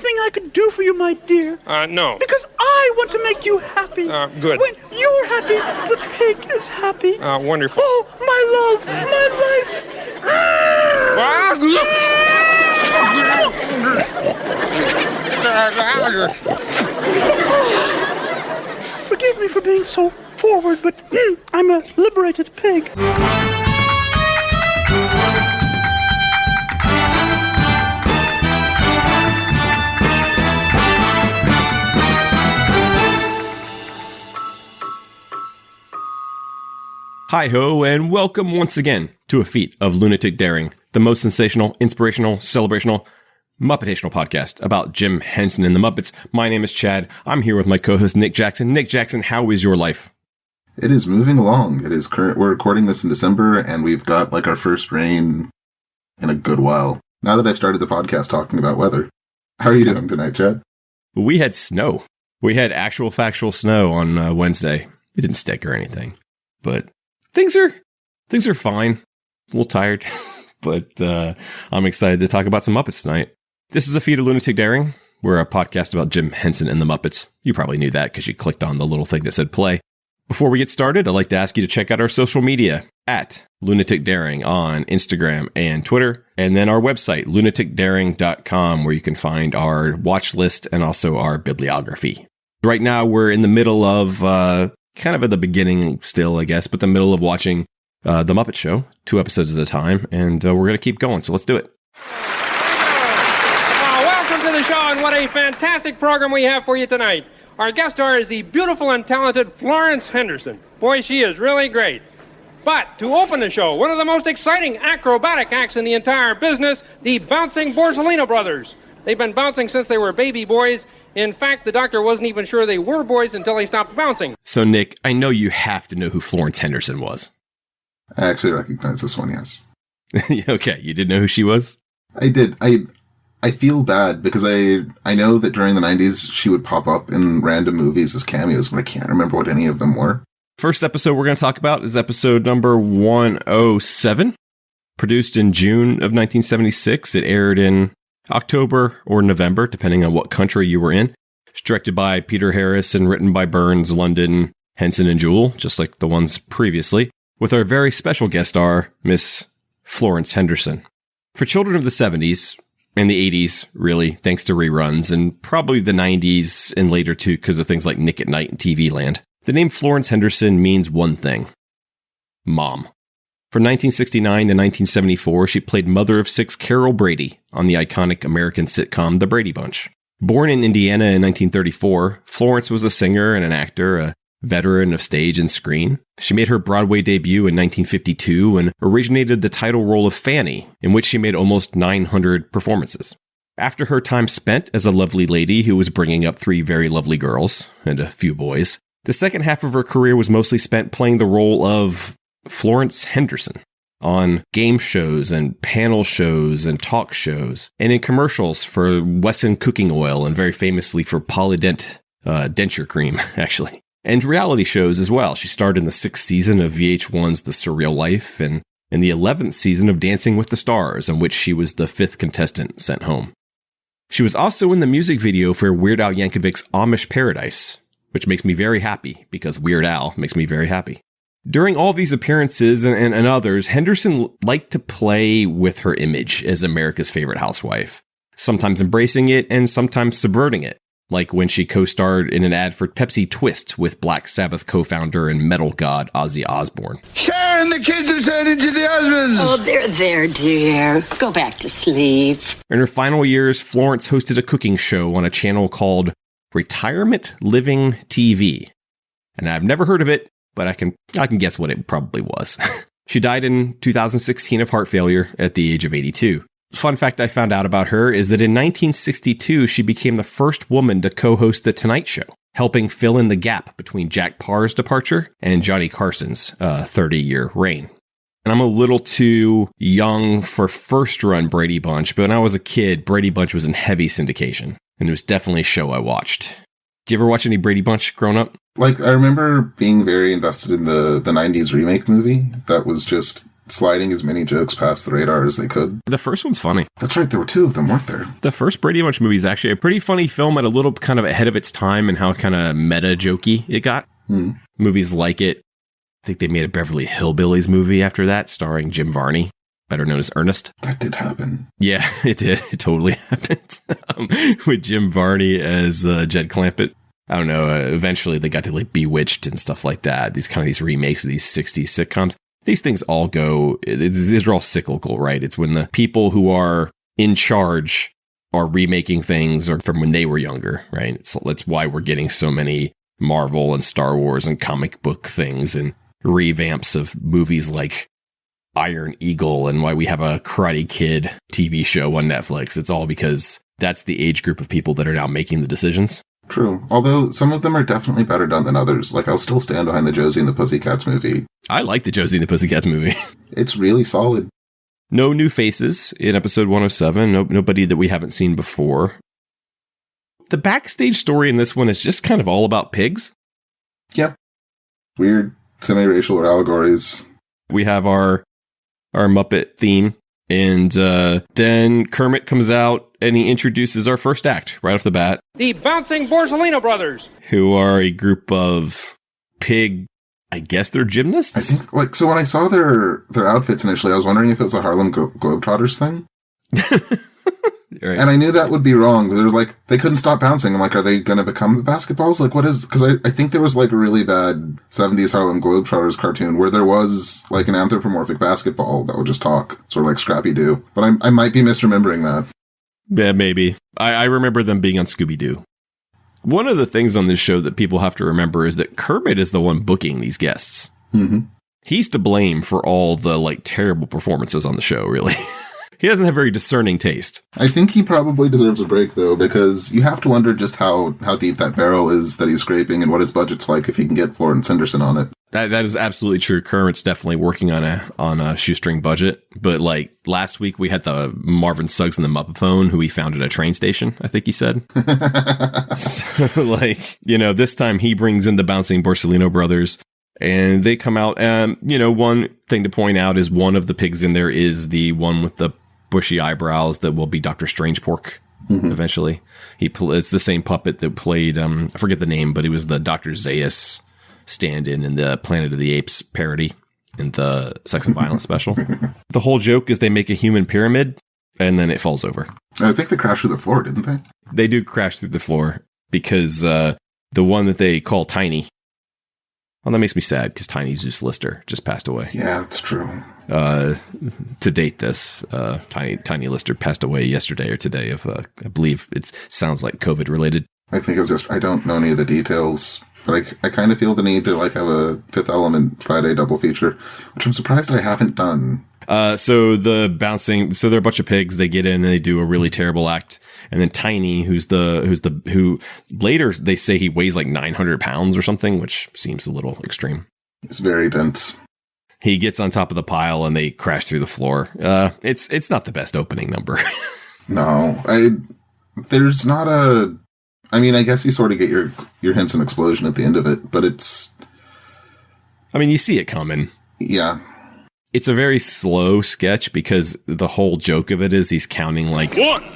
anything I could do for you, my dear? No. Because I want to make you happy. Good. When you're happy, the pig is happy. Wonderful. Oh, my love, my life. Forgive me for being so forward, but I'm a liberated pig. Hi-ho, and welcome once again to a feat of Lunatic Daring, the most sensational, inspirational, celebrational, muppetational podcast about Jim Henson and the Muppets. My name is Chad. I'm here with my co-host Nick Jackson. Nick Jackson, how is your life? It is moving along. It is we're recording this in December, and we've got like our first rain in a good while. Now that I've started the podcast talking about weather. How are you doing tonight, Chad? We had snow. We had actual factual snow on Wednesday. It didn't stick or anything, but Things are fine. A little tired, but I'm excited to talk about some Muppets tonight. This is a feat of Lunatic Daring. We're a podcast about Jim Henson and the Muppets. You probably knew that because you clicked on the little thing that said play. Before we get started, I'd like to ask you to check out our social media at Lunatic Daring on Instagram and Twitter, and then our website, lunaticdaring.com, where you can find our watch list and also our bibliography. Right now, we're in the middle of kind of at the beginning still, I guess, but the middle of watching The Muppet Show, 2 episodes at a time, and we're going to keep going, so let's do it. Welcome to the show, and what a fantastic program we have for you tonight. Our guest star is the beautiful and talented Florence Henderson. Boy, she is really great. But to open the show, one of the most exciting acrobatic acts in the entire business, the bouncing Borgelino brothers. They've been bouncing since they were baby boys. In fact, the doctor wasn't even sure they were boys until they stopped bouncing. So, Nick, I know you have to know who Florence Henderson was. I actually recognize this one, yes. Okay, you did know who she was? I did. I feel bad because I know that during the 90s she would pop up in random movies as cameos, but I can't remember what any of them were. First episode we're going to talk about is episode number 107, produced in June of 1976. It aired in October or November, depending on what country you were in. It's directed by Peter Harris and written by Burns, London, Henson, and Jewell, just like the ones previously, with our very special guest star, Miss Florence Henderson. For children of the 70s and the 80s, really, thanks to reruns, and probably the 90s and later too because of things like Nick at Night and TV Land, the name Florence Henderson means one thing: Mom. From 1969 to 1974, she played mother of 6 Carol Brady on the iconic American sitcom The Brady Bunch. Born in Indiana in 1934, Florence was a singer and an actor, a veteran of stage and screen. She made her Broadway debut in 1952 and originated the title role of Fanny, in which she made almost 900 performances. After her time spent as a lovely lady who was bringing up 3 very lovely girls and a few boys, the second half of her career was mostly spent playing the role of Florence Henderson on game shows and panel shows and talk shows, and in commercials for Wesson cooking oil and very famously for Polydent denture cream, actually. And reality shows as well. She starred in the 6th season of VH1's The Surreal Life and in the 11th season of Dancing with the Stars, in which she was the 5th contestant sent home. She was also in the music video for Weird Al Yankovic's Amish Paradise, which makes me very happy because Weird Al makes me very happy. During all these appearances and others, Henderson liked to play with her image as America's favorite housewife, sometimes embracing it and sometimes subverting it, like when she co-starred in an ad for Pepsi Twist with Black Sabbath co-founder and metal god Ozzy Osbourne. Sharon, the kids are turning to the husbands! Oh, they're there, dear. Go back to sleep. In her final years, Florence hosted a cooking show on a channel called Retirement Living TV. And I've never heard of it, but I can guess what it probably was. She died in 2016 of heart failure at the age of 82. Fun fact I found out about her is that in 1962, she became the first woman to co-host The Tonight Show, helping fill in the gap between Jack Parr's departure and Johnny Carson's 30-year reign. And I'm a little too young for first-run Brady Bunch, but when I was a kid, Brady Bunch was in heavy syndication, and it was definitely a show I watched. Did you ever watch any Brady Bunch growing up? Like, I remember being very invested in the 90s remake movie that was just sliding as many jokes past the radar as they could. The first one's funny. That's right, there were two of them, weren't there? The first Brady Bunch movie is actually a pretty funny film and a little kind of ahead of its time and how kind of meta-jokey it got. Movies like it. I think they made a Beverly Hillbillies movie after that, starring Jim Varney, better known as Ernest. That did happen. Yeah, it did. It totally happened. With Jim Varney as Jed Clampett. I don't know. Eventually, they got to like Bewitched and stuff like that. These remakes of these 60s sitcoms. These things all go. These are all cyclical, right? It's when the people who are in charge are remaking things or from when they were younger, right? That's why we're getting so many Marvel and Star Wars and comic book things and revamps of movies like Iron Eagle and why we have a Karate Kid TV show on Netflix. It's all because that's the age group of people that are now making the decisions. True. Although some of them are definitely better done than others. Like, I'll still stand behind the Josie and the Pussycats movie. I like the Josie and the Pussycats movie. It's really solid. No new faces in episode 107. Nobody that we haven't seen before. The backstage story in this one is just kind of all about pigs. Yeah. Weird semi-racial or allegories. We have our Muppet theme, and then Kermit comes out and he introduces our first act right off the bat. The Bouncing Borgelino Brothers, who are a group of pig, I guess they're gymnasts? I think, like, so when I saw their outfits initially, I was wondering if it was a Harlem Globetrotters thing. Right. And I knew that would be wrong. But they couldn't stop bouncing. I'm like, are they going to become the basketballs? Like, what is, because I think there was like a really bad 70s Harlem Globetrotters cartoon where there was like an anthropomorphic basketball that would just talk, sort of like Scrappy-Doo. But I might be misremembering that. Yeah, maybe. I remember them being on Scooby-Doo. One of the things on this show that people have to remember is that Kermit is the one booking these guests. Mm-hmm. He's to blame for all the like terrible performances on the show, really. He doesn't have very discerning taste. I think he probably deserves a break, though, because you have to wonder just how deep that barrel is that he's scraping and what his budget's like if he can get Florence Henderson on it. That is absolutely true. Kermit's definitely working on a shoestring budget. But like last week, we had the Marvin Suggs and the Muppet Phone, who he found at a train station, I think he said. So, like, this time he brings in the Bouncing Borgelino Brothers. And they come out, and, one thing to point out is one of the pigs in there is the one with the bushy eyebrows that will be Dr. Strangepork eventually. It's the same puppet that played, I forget the name, but it was the Dr. Zaius stand-in the Planet of the Apes parody in the Sex and Violence special. The whole joke is they make a human pyramid, and then it falls over. I think they crashed through the floor, didn't they? They do crash through the floor, because the one that they call Tiny... Well, that makes me sad because Tiny Zeus Lister just passed away. Yeah, that's true. To date this, Tiny Lister passed away yesterday or today of, I believe it sounds like COVID related. I think it was just, I don't know any of the details, but I kind of feel the need to like have a Fifth Element Friday double feature, which I'm surprised I haven't done. So they're a bunch of pigs. They get in and they do a really terrible act. And then Tiny, who later they say he weighs like 900 pounds or something, which seems a little extreme. It's very dense. He gets on top of the pile and they crash through the floor. It's not the best opening number. No, there's not I mean, I guess you sort of get your Henson explosion at the end of it, but you see it coming. Yeah. It's a very slow sketch because the whole joke of it is he's counting like 1, 2,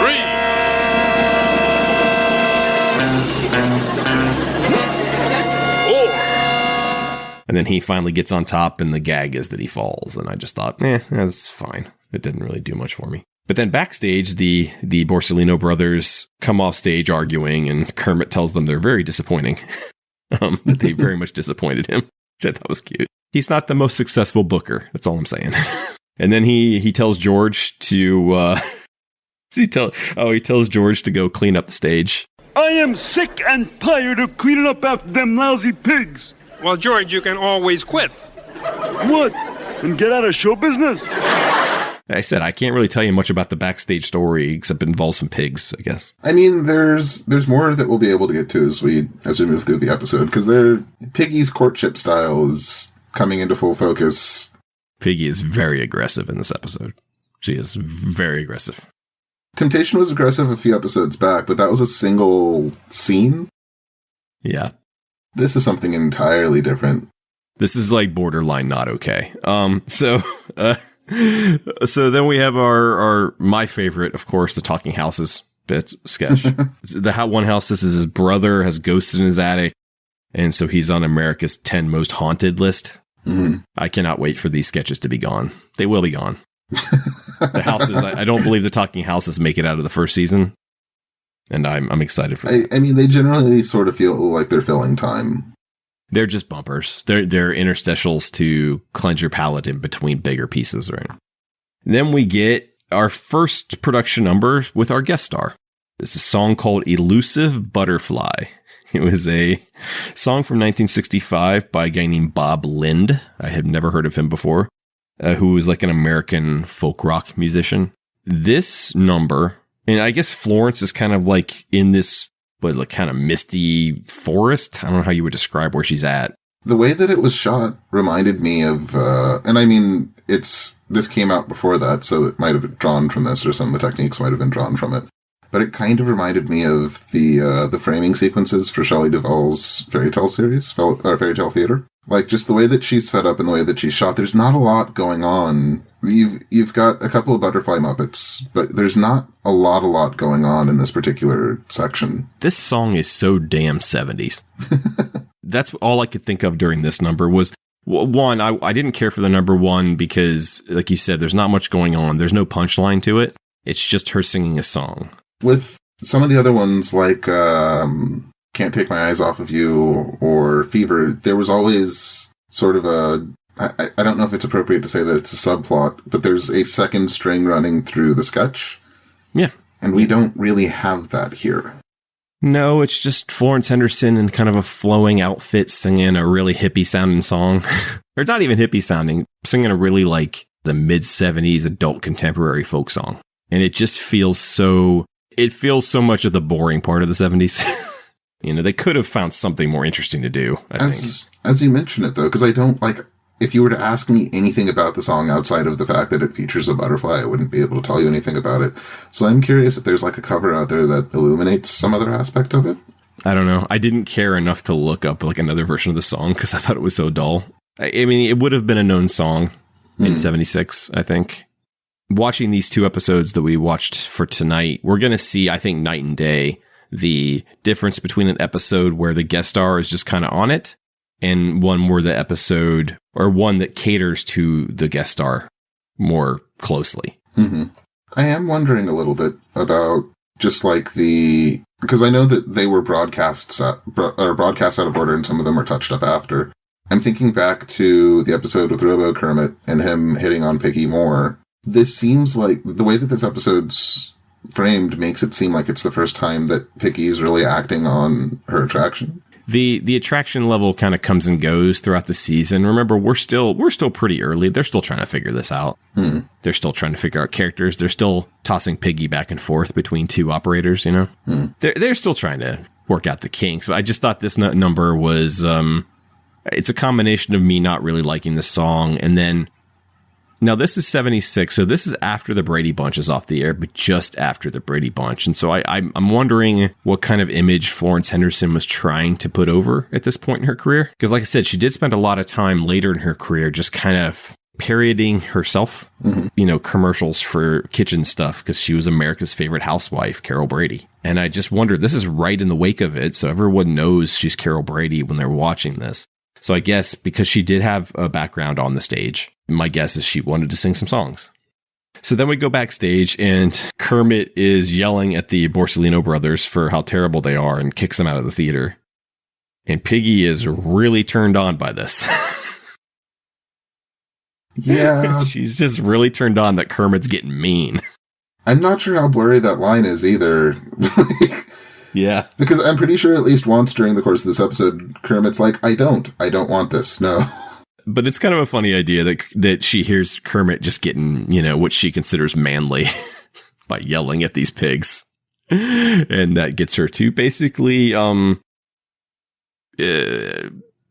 3. And then he finally gets on top and the gag is that he falls. And I just thought, that's fine. It didn't really do much for me. But then backstage, the Borgelino brothers come off stage arguing and Kermit tells them they're very disappointing. That they very much disappointed him, which I thought was cute. He's not the most successful booker. That's all I'm saying. And then he tells George to, he tells George to go clean up the stage. I am sick and tired of cleaning up after them lousy pigs. Well, George, you can always quit. What? And get out of show business? I said, I can't really tell you much about the backstage story, except it involves some pigs, I guess. I mean, there's more that we'll be able to get to as we move through the episode, because Piggy's courtship style is coming into full focus. Piggy is very aggressive in this episode. She is very aggressive. Temptation was aggressive a few episodes back, but that was a single scene. Yeah. This is something entirely different. This is like borderline not okay. So then we have our my favorite, of course, the Talking Houses bit sketch. The one house, this is his brother has ghosted in his attic, and so he's on America's 10 most haunted list. Mm-hmm. I cannot wait for these sketches to be gone. They will be gone. The houses, I don't believe the Talking Houses make it out of the first season, and I'm excited for that. I mean, they generally sort of feel like they're filling time. They're just bumpers. They're interstitials to cleanse your palate in between bigger pieces, right? And then we get our first production number with our guest star. It's a song called Elusive Butterfly. It was a song from 1965 by a guy named Bob Lind. I have never heard of him before, who was like an American folk rock musician. This number, and I guess Florence is kind of like in this like kind of misty forest. I don't know how you would describe where she's at. The way that it was shot reminded me of, and I mean, this came out before that, so it might have been drawn from this, or some of the techniques might have been drawn from it. But it kind of reminded me of the framing sequences for Shelley Duvall's fairy tale series, fairy tale theater. Like, just the way that she's set up and the way that she's shot, there's not a lot going on. You've got a couple of butterfly Muppets, but there's not a lot going on in this particular section. This song is so damn 70s. That's all I could think of during this number was, one, I didn't care for the number one because, like you said, there's not much going on. There's no punchline to it. It's just her singing a song. With some of the other ones, like Can't Take My Eyes Off of You or Fever, there was always sort of I don't know if it's appropriate to say that it's a subplot, but there's a second string running through the sketch. Yeah. And we don't really have that here. No, it's just Florence Henderson in kind of a flowing outfit singing a really hippie sounding song. Or it's not even hippie sounding, singing a really like the mid-70s adult contemporary folk song. And it just feels so much of the boring part of the 70s. You know, they could have found something more interesting to do, I think. As you mention it, though, because I don't, like, if you were to ask me anything about the song outside of the fact that it features a butterfly, I wouldn't be able to tell you anything about it. So I'm curious if there's, like, a cover out there that illuminates some other aspect of it. I don't know. I didn't care enough to look up, like, another version of the song because I thought it was so dull. I mean, it would have been a known song in 76, I think. Watching these two episodes that we watched for tonight, we're going to see, I think, night and day, the difference between an episode where the guest star is just kind of on it and one where the episode, or one that caters to the guest star more closely. Mm-hmm. I am wondering a little bit about just like because I know that they were broadcast out of order and some of them were touched up after. I'm thinking back to the episode with Robo Kermit and him hitting on Piggy Moore. This seems like the way that this episode's framed makes it seem like it's the first time that Piggy's really acting on her attraction. The attraction level kind of comes and goes throughout the season. Remember, we're still pretty early. They're still trying to figure this out. They're still trying to figure out characters. They're still tossing Piggy back and forth between two operators, you know? They're still trying to work out the kinks. But I just thought this number was it's a combination of me not really liking the song, and then now this is 76, so this is after the Brady Bunch is off the air, but just after the Brady Bunch. And so I'm wondering what kind of image Florence Henderson was trying to put over at this point in her career. Because like I said, she did spend a lot of time later in her career just kind of parodying herself, you know, commercials for kitchen stuff, because she was America's favorite housewife, Carol Brady. And I just wondered, this is right in the wake of it, so everyone knows she's Carol Brady when they're watching this. So I guess because she did have a background on the stage, my guess is she wanted to sing some songs. So then we go backstage and Kermit is yelling at the Borgelino brothers for how terrible they are and kicks them out of the theater. And Piggy is really turned on by this. Yeah. She's just really turned on that Kermit's getting mean. I'm not sure how blurry that line is either. Yeah. Because I'm pretty sure at least once during the course of this episode, Kermit's like, I don't want this, no. But it's kind of a funny idea that she hears Kermit just getting, you know, what she considers manly by yelling at these pigs. And that gets her to basically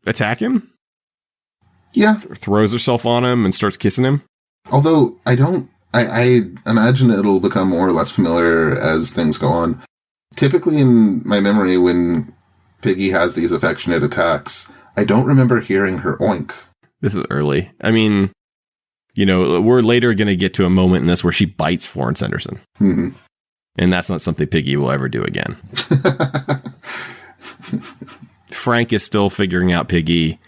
attack him. Yeah. Throws herself on him and starts kissing him. Although I I imagine it'll become more or less familiar as things go on. Typically in my memory, when Piggy has these affectionate attacks, I don't remember hearing her oink. This is early. I mean, you know, we're later going to get to a moment in this where she bites Florence Henderson. Mm-hmm. And that's not something Piggy will ever do again. Frank is still figuring out Piggy,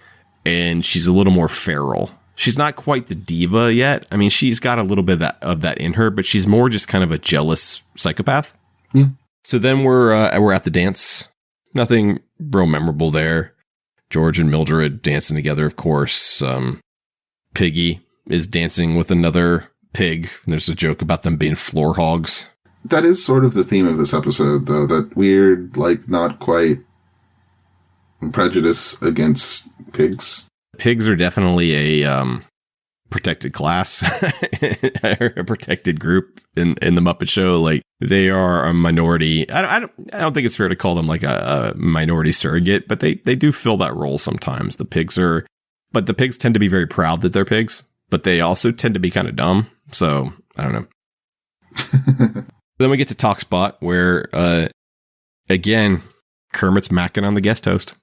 and she's a little more feral. She's not quite the diva yet. I mean, she's got a little bit of that in her, but she's more just kind of a jealous psychopath. Yeah. So then we're at the dance. Nothing real memorable there. George and Mildred dancing together, of course. Piggy is dancing with another pig. There's a joke about them being floor hogs. That is sort of the theme of this episode, though. That weird, like, not quite prejudice against pigs. Pigs are definitely a protected class, a protected group in the Muppet Show. Like, they are a minority. I don't think it's fair to call them like a minority surrogate, but they do fill that role sometimes. The pigs tend to be very proud that they're pigs, but they also tend to be kind of dumb. So I don't know. Then we get to Talk Spot, where again Kermit's macking on the guest host.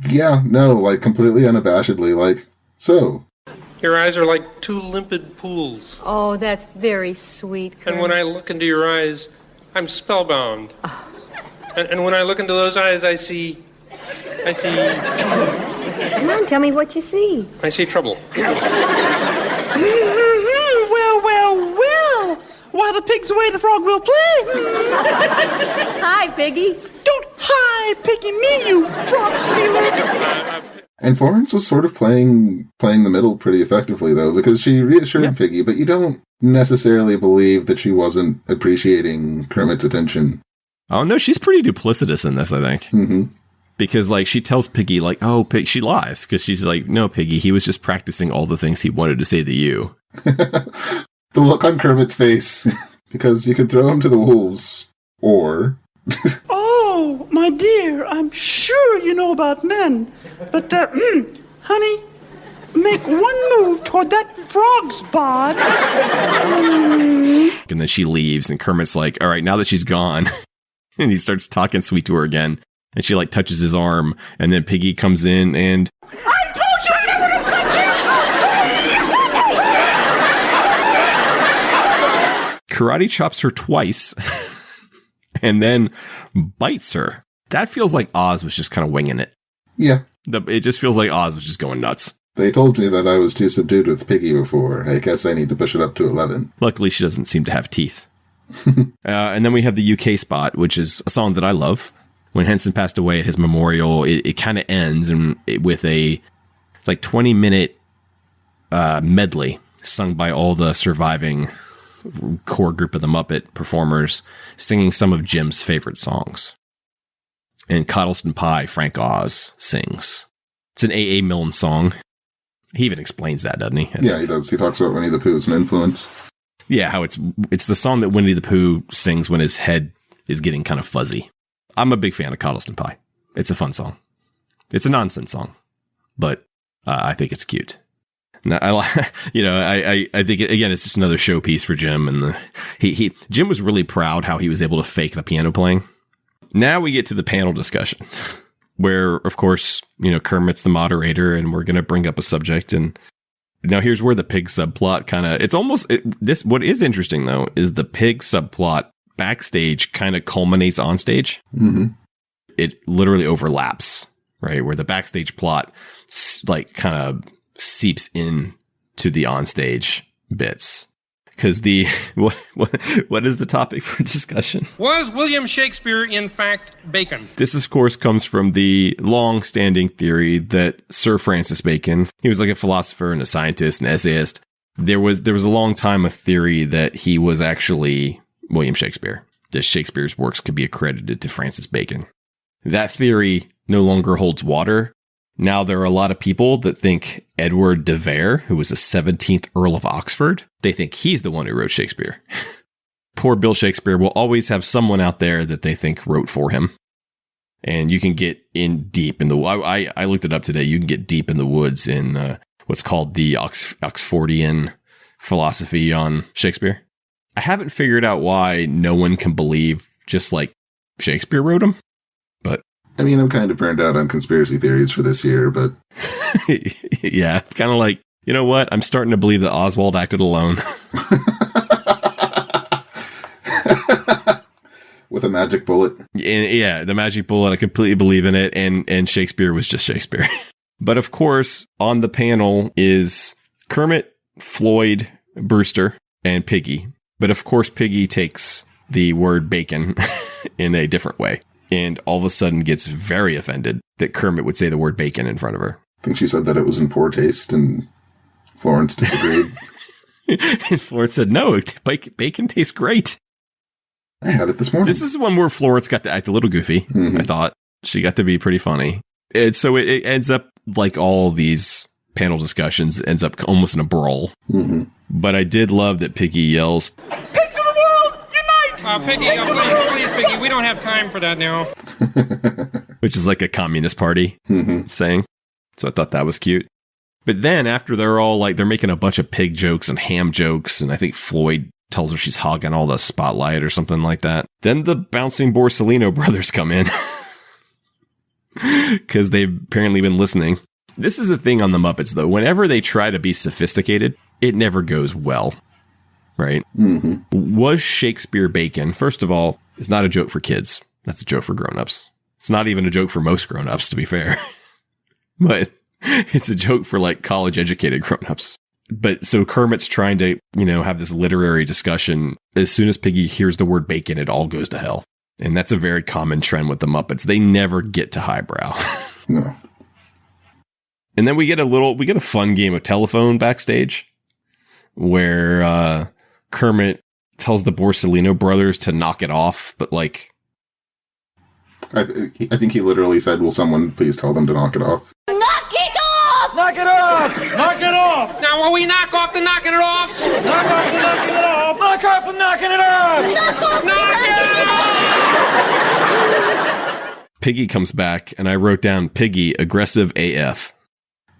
Yeah, no, like completely unabashedly, like, so. Your eyes are like two limpid pools. Oh, that's very sweet, Kermit. And when I look into your eyes, I'm spellbound. And when I look into those eyes, I see... Come on, tell me what you see. I see trouble. Well. While the pig's away, the frog will play. Hi, Piggy. Don't hi, Piggy, me, you frog stealer. And Florence was sort of playing the middle pretty effectively, though, because she reassured Piggy, but you don't necessarily believe that she wasn't appreciating Kermit's attention. Oh, no, she's pretty duplicitous in this, I think. Mm-hmm. Because, like, she tells Piggy, like, oh, she lies. Because she's like, no, Piggy, he was just practicing all the things he wanted to say to you. The look on Kermit's face, because you could throw him to the wolves, or... Oh, my dear, I'm sure you know about men. But, honey, make one move toward that frog's bod. And then she leaves, and Kermit's like, all right, now that she's gone. And he starts talking sweet to her again. And she, like, touches his arm. And then Piggy comes in and... I told you I never would touch you! Karate chops her twice. And then bites her. That feels like Oz was just kind of winging it. Yeah. It just feels like Oz was just going nuts. They told me that I was too subdued with Piggy before. I guess I need to push it up to 11. Luckily, she doesn't seem to have teeth. And then we have the UK spot, which is a song that I love. When Henson passed away at his memorial, it kind of ends with a 20-minute medley sung by all the surviving core group of the Muppet performers, singing some of Jim's favorite songs. And Coddleston Pie, Frank Oz sings. It's an A.A. Milne song. He even explains that, doesn't he? Yeah, he does. He talks about Winnie the Pooh as an influence. Yeah, how it's the song that Winnie the Pooh sings when his head is getting kind of fuzzy. I'm a big fan of Coddleston Pie. It's a fun song. It's a nonsense song, but I think it's cute. Now, I think again, it's just another showpiece for Jim, and Jim was really proud how he was able to fake the piano playing. Now we get to the panel discussion, where of course Kermit's the moderator, and we're going to bring up a subject. And now here's where the pig subplot what is interesting though is the pig subplot backstage kind of culminates on stage. Mm-hmm. It literally overlaps, right? Where the backstage plot like kind of seeps in to the onstage bits. Because what is the topic for discussion? Was William Shakespeare, in fact, Bacon? This, of course, comes from the long-standing theory that Sir Francis Bacon, he was like a philosopher and a scientist and essayist. There was a long time a theory that he was actually William Shakespeare, that Shakespeare's works could be accredited to Francis Bacon. That theory no longer holds water. Now there are a lot of people that think Edward de Vere, who was the 17th Earl of Oxford, they think he's the one who wrote Shakespeare. Poor Bill Shakespeare will always have someone out there that they think wrote for him. And you can get in deep in the... I looked it up today. You can get deep in the woods in what's called the Oxfordian philosophy on Shakespeare. I haven't figured out why no one can believe just like Shakespeare wrote them, but I mean, I'm kind of burned out on conspiracy theories for this year, but yeah, kind of like, you know what? I'm starting to believe that Oswald acted alone. With a magic bullet. Yeah, the magic bullet. I completely believe in it. And Shakespeare was just Shakespeare. But of course, on the panel is Kermit, Floyd, Brewster, and Piggy. But of course, Piggy takes the word bacon in a different way. And all of a sudden gets very offended that Kermit would say the word bacon in front of her. I think she said that it was in poor taste, and Florence disagreed. And Florence said, no, bacon tastes great. I had it this morning. This is one where Florence got to act a little goofy, I thought. She got to be pretty funny. And so it ends up, like all these panel discussions, ends up almost in a brawl. Mm-hmm. But I did love that Piggy yells, "Pigs of the world, unite!" Piggy, please, Piggy, we don't have time for that now. Which is like a communist party saying. So I thought that was cute. But then after they're all like, they're making a bunch of pig jokes and ham jokes, and I think Floyd tells her she's hogging all the spotlight or something like that. Then the bouncing Borgelino brothers come in because they've apparently been listening. This is the thing on the Muppets, though. Whenever they try to be sophisticated, it never goes well, right? Mm-hmm. Was Shakespeare bacon? First of all, it's not a joke for kids. That's a joke for grown-ups. It's not even a joke for most grown-ups, to be fair. But it's a joke for like college-educated grown-ups. But so Kermit's trying to, have this literary discussion. As soon as Piggy hears the word bacon, it all goes to hell. And that's a very common trend with the Muppets. They never get to highbrow. No. And then we get a fun game of telephone backstage where Kermit tells the Borgelino brothers to knock it off. But like, I think he literally said, will someone please tell them to knock it off? Knock it off! Knock it off! Knock it off! Now, will we knock off the knocking it offs? Knock off the knocking it off! Knock off the knocking it off! Knock it off! Piggy comes back, and I wrote down Piggy aggressive AF.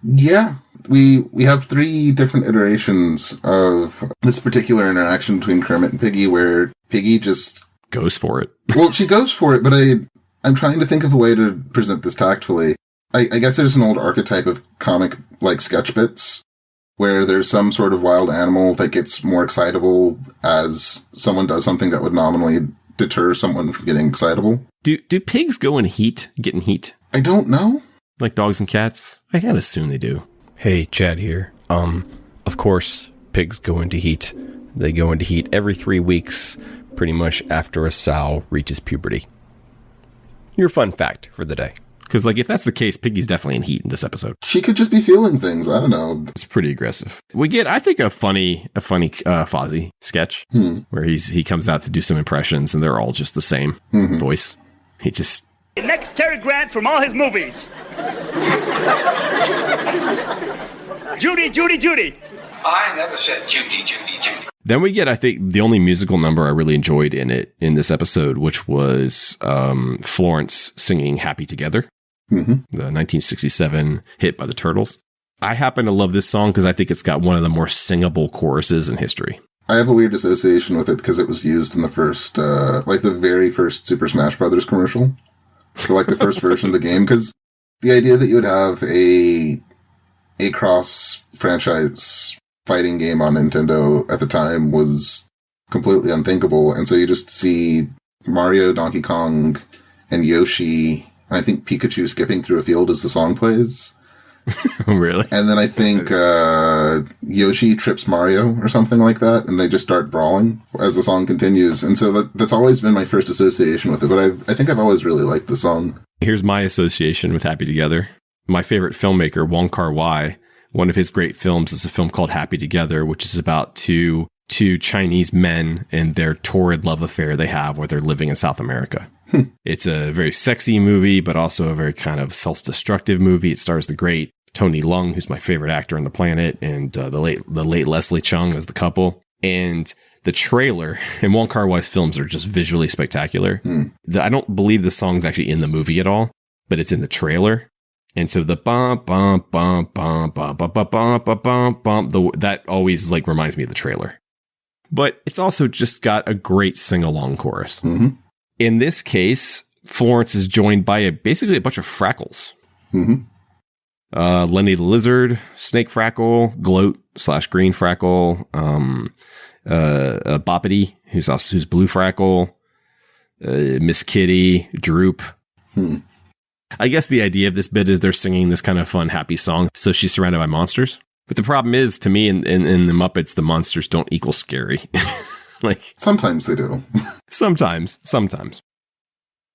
Yeah. We have 3 different iterations of this particular interaction between Kermit and Piggy where Piggy just goes for it. Well, she goes for it, but I'm trying to think of a way to present this tactfully. I guess there's an old archetype of comic, like, sketch bits, where there's some sort of wild animal that gets more excitable as someone does something that would normally deter someone from getting excitable. Do pigs go in heat, get in heat? I don't know. Like dogs and cats? I gotta assume they do. Hey, Chad here. Of course, pigs go into heat. They go into heat every 3 weeks, pretty much after a sow reaches puberty. Your fun fact for the day. Because, like, if that's the case, Piggy's definitely in heat in this episode. She could just be feeling things. I don't know. It's pretty aggressive. We get, I think, a funny Fozzie sketch where he comes out to do some impressions, and they're all just the same voice. He just... Next Terry Grant from all his movies. Judy, Judy, Judy. I never said Judy, Judy, Judy. Then we get, I think, the only musical number I really enjoyed in this episode, which was Florence singing Happy Together, the 1967 hit by the Turtles. I happen to love this song because I think it's got one of the more singable choruses in history. I have a weird association with it because it was used in the first, the very first Super Smash Brothers commercial. So, like, the first version of the game. Because the idea that you would have a cross-franchise fighting game on Nintendo at the time was completely unthinkable. And so you just see Mario, Donkey Kong, and Yoshi, and I think Pikachu skipping through a field as the song plays. Really? And then I think Yoshi trips Mario or something like that, and they just start brawling as the song continues. And so that's always been my first association with it, but I think I've always really liked the song. Here's my association with Happy Together. My favorite filmmaker, Wong Kar-wai, one of his great films is a film called Happy Together, which is about two Chinese men and their torrid love affair they have where they're living in South America. It's a very sexy movie, but also a very kind of self-destructive movie. It stars the great Tony Leung, who's my favorite actor on the planet, and the late Leslie Chung as the couple. And the trailer, and Wong Kar-wai's films are just visually spectacular. I don't believe the song's actually in the movie at all, but it's in the trailer. And so the bump, bump, bump, bump, bump, bump, bump, bump, bump, bump, bump, that always like reminds me of the trailer. But it's also just got a great sing-along chorus. Mm-hmm. In this case, Florence is joined by basically a bunch of Frackles. Mm-hmm. Lenny the Lizard, Snake Frackle, Gloat / Green Frackle, Boppity, who's Blue Frackle, Miss Kitty, Droop. I guess the idea of this bit is they're singing this kind of fun, happy song, so she's surrounded by monsters. But the problem is, to me, in the Muppets, the monsters don't equal scary. Like sometimes they do. Sometimes.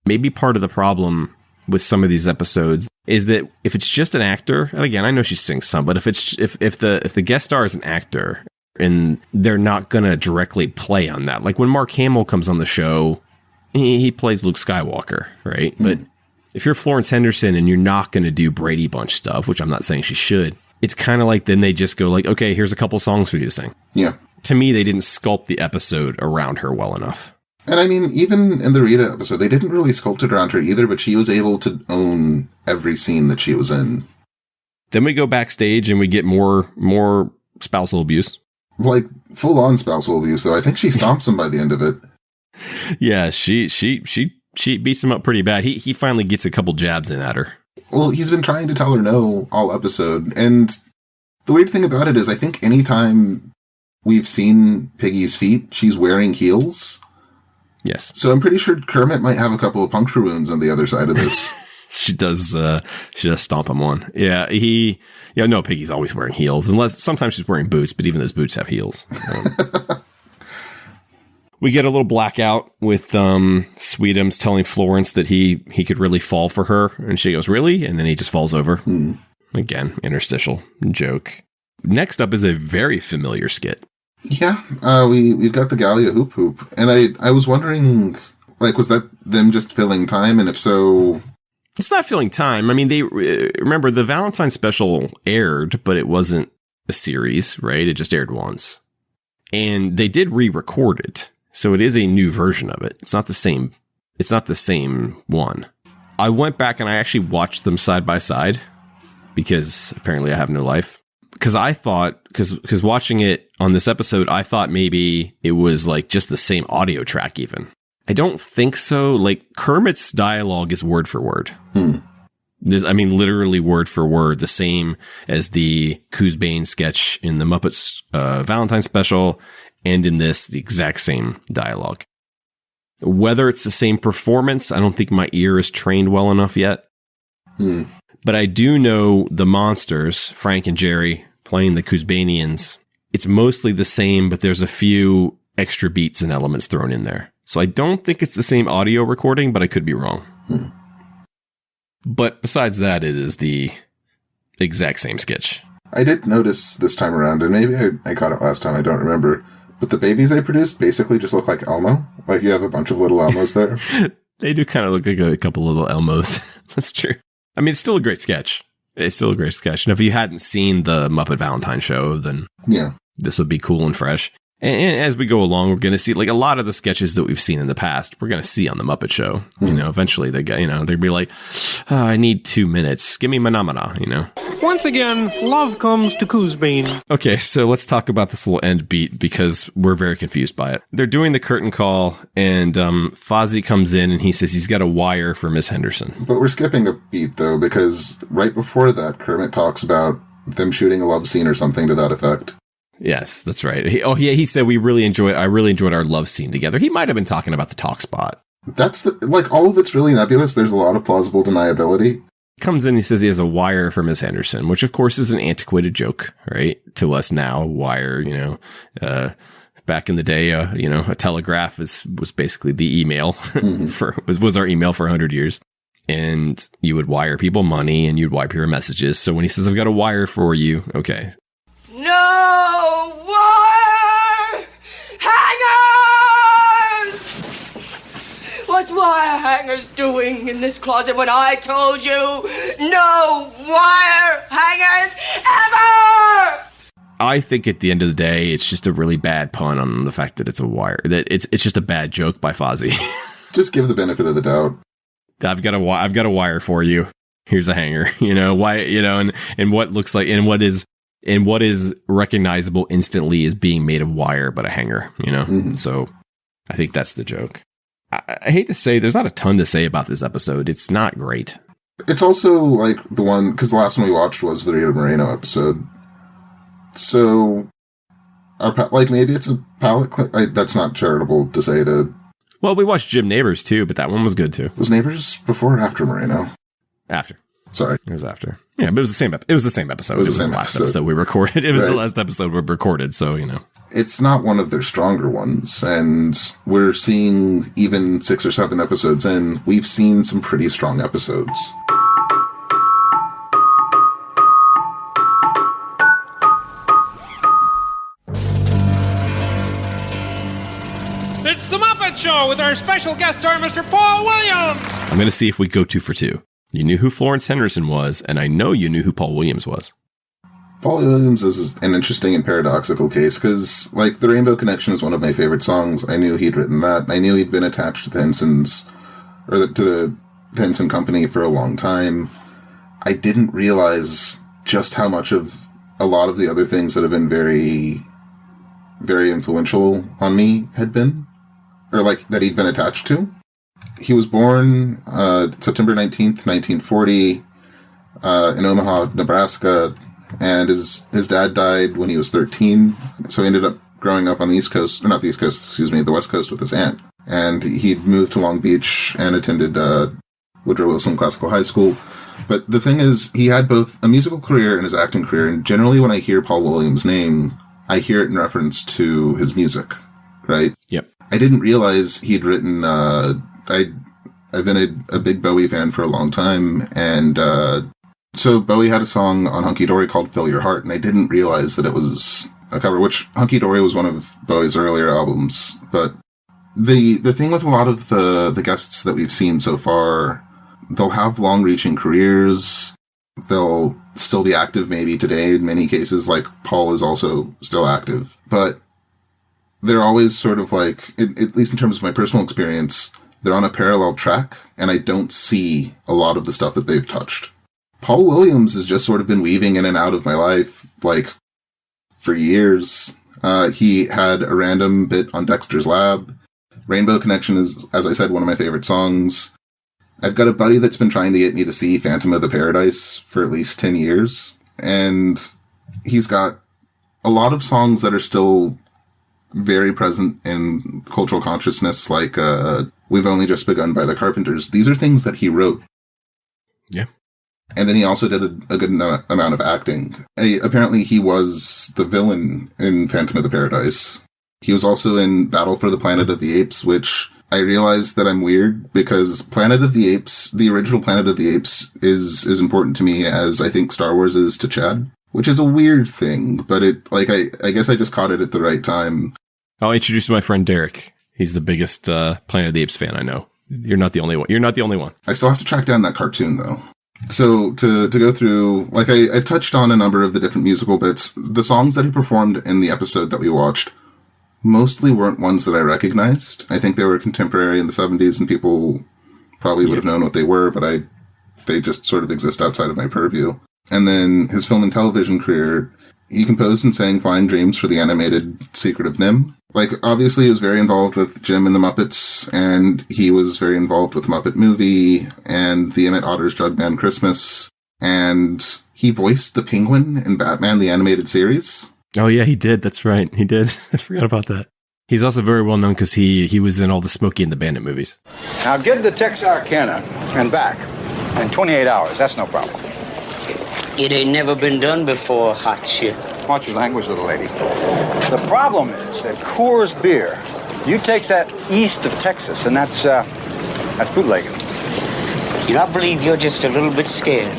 Maybe part of the problem with some of these episodes is that if it's just an actor, and again, I know she sings some, but if the guest star is an actor and they're not going to directly play on that, like when Mark Hamill comes on the show, he plays Luke Skywalker, right? But if you're Florence Henderson and you're not going to do Brady Bunch stuff, which I'm not saying she should, it's kind of like then they just go like, okay, here's a couple songs for you to sing. Yeah. To me, they didn't sculpt the episode around her well enough. And I mean, even in the Rita episode, they didn't really sculpt it around her either, but she was able to own every scene that she was in. Then we go backstage and we get more spousal abuse. Like, full-on spousal abuse, though. I think she stomps him by the end of it. Yeah, she beats him up pretty bad. He finally gets a couple jabs in at her. Well, he's been trying to tell her no all episode. And the weird thing about it is I think anytime we've seen Piggy's feet, she's wearing heels. Yes. So I'm pretty sure Kermit might have a couple of puncture wounds on the other side of this. She does stomp him on. Yeah, no, Piggy's always wearing heels. Unless sometimes she's wearing boots, but even those boots have heels. We get a little blackout with Sweetums telling Florence that he could really fall for her. And she goes, really? And then he just falls over. Again, interstitial joke. Next up is a very familiar skit. Yeah, we've got the Gallia Hoop Hoop. And I was wondering, like, was that them just filling time? And if so... It's not filling time. I mean, they remember the Valentine special aired, but it wasn't a series, right? It just aired once. And they did re-record it. So it is a new version of it. It's not the same. It's not the same one. I went back and I actually watched them side by side because apparently I have no life. Because I thought, because watching it on this episode, I thought maybe it was like just the same audio track even. I don't think so. Like Kermit's dialogue is word for word. Literally word for word, the same as the Coos-Bane sketch in the Muppets Valentine special. And in this, the exact same dialogue. Whether it's the same performance, I don't think my ear is trained well enough yet. But I do know the monsters, Frank and Jerry, playing the Coos-Banians. It's mostly the same, but there's a few extra beats and elements thrown in there. So I don't think it's the same audio recording, but I could be wrong. But besides that, it is the exact same sketch. I did notice this time around, and maybe I caught it last time, I don't remember. But the babies they produced basically just look like Elmo. Like you have a bunch of little Elmos there. They do kind of look like a couple little Elmos. That's true. I mean, it's still a great sketch. It's still a great sketch. And if you hadn't seen the Muppet Valentine show, then this would be cool and fresh. And as we go along, we're going to see like a lot of the sketches that we've seen in the past, we're going to see on the Muppet Show. You know, eventually they'd be like, I need 2 minutes. Give me Manamana, you know. Once again, love comes to Coos-Bane. Okay, so let's talk about this little end beat because we're very confused by it. They're doing the curtain call and Fozzie comes in and he says he's got a wire for Miss Henderson. But we're skipping a beat though, because right before that, Kermit talks about them shooting a love scene or something to that effect. Yes, that's right. He said I really enjoyed our love scene together. He might have been talking about the talk spot. That's all of it's really nebulous. There's a lot of plausible deniability. Comes in, he says he has a wire for Miss Henderson, which of course is an antiquated joke, right? To us now, wire, back in the day, a telegraph was basically the email was our email for 100 years. And you would wire people money and you'd wire people messages. So when he says, I've got a wire for you. Okay. No wire hangers! What's wire hangers doing in this closet when I told you no wire hangers ever? I think at the end of the day, it's just a really bad pun on the fact that it's a wire. That it's just a bad joke by Fozzie. Just give the benefit of the doubt. I've got a wire for you. here's a hanger, why, and what looks like, and what is recognizable instantly as being made of wire, but a hanger, So I think that's the joke. I hate to say there's not a ton to say about this episode. It's not great. It's also like the one, because the last one we watched was the Rita Moreno episode. So, maybe it's a palate that's not charitable to say to... Well, we watched Jim Neighbors too, but that one was good too. Was Neighbors before or after Moreno? After. Sorry. It was after. Yeah, but it was the same episode. It was the last episode we recorded. It was the last episode we recorded, so, It's not one of their stronger ones, and we're seeing, even 6 or 7 episodes in, we've seen some pretty strong episodes. It's the Muppet Show with our special guest star, Mr. Paul Williams. I'm going to see if we go 2 for 2. You knew who Florence Henderson was, and I know you knew who Paul Williams was. Paul Williams is an interesting and paradoxical case, because, The Rainbow Connection is one of my favorite songs. I knew he'd written that. I knew he'd been attached to the Hensons, or to the Henson Company for a long time. I didn't realize just how much of a lot of the other things that have been very, very influential on me had been, or that he'd been attached to. He was born September 19th, 1940, in Omaha, Nebraska, and his dad died when he was 13, so he ended up growing up on the East Coast, or not the East Coast, excuse me, the West Coast with his aunt. And he'd moved to Long Beach and attended Woodrow Wilson Classical High School. But the thing is, he had both a musical career and his acting career, and generally when I hear Paul Williams' name, I hear it in reference to his music, right? Yep. I didn't realize he'd written, I've been a big Bowie fan for a long time, and so Bowie had a song on Hunky Dory called Fill Your Heart, and I didn't realize that it was a cover, which Hunky Dory was one of Bowie's earlier albums. But the thing with a lot of the guests that we've seen so far, they'll have long-reaching careers, they'll still be active maybe today in many cases, like Paul is also still active, but they're always sort of at least in terms of my personal experience, they're on a parallel track, and I don't see a lot of the stuff that they've touched. Paul Williams has just sort of been weaving in and out of my life, for years. He had a random bit on Dexter's Lab. Rainbow Connection is, as I said, one of my favorite songs. I've got a buddy that's been trying to get me to see Phantom of the Paradise for at least 10 years, and he's got a lot of songs that are still very present in cultural consciousness, like We've Only Just Begun by the Carpenters. These are things that he wrote. Yeah. And then he also did a good amount of acting. Apparently he was the villain in Phantom of the Paradise. He was also in Battle for the Planet of the Apes, which I realized that I'm weird, because Planet of the Apes, the original Planet of the Apes, is important to me as I think Star Wars is to Chad, which is a weird thing, but I guess I just caught it at the right time. I'll introduce my friend Derek. He's the biggest Planet of the Apes fan I know. You're not the only one. I still have to track down that cartoon, though. So, to go through, I've touched on a number of the different musical bits. The songs that he performed in the episode that we watched mostly weren't ones that I recognized. I think they were contemporary in the 70s, and people probably would have known what they were, but they just sort of exist outside of my purview. And then his film and television career, he composed and sang Flying Dreams for the animated Secret of NIMH. Obviously he was very involved with Jim and the Muppets, and he was very involved with Muppet Movie and the Emmett Otter's Jugman Christmas, and he voiced the Penguin in Batman the Animated Series. Oh yeah, he did. That's right. He did. I forgot about that. He's also very well known because he was in all the Smokey and the Bandit movies. Now get to Texarkana and back in 28 hours. That's no problem. It ain't never been done before, hot shit. Watch your language, little lady. The problem is that Coors beer, you take that east of Texas, and that's bootlegging. I believe you're just a little bit scared.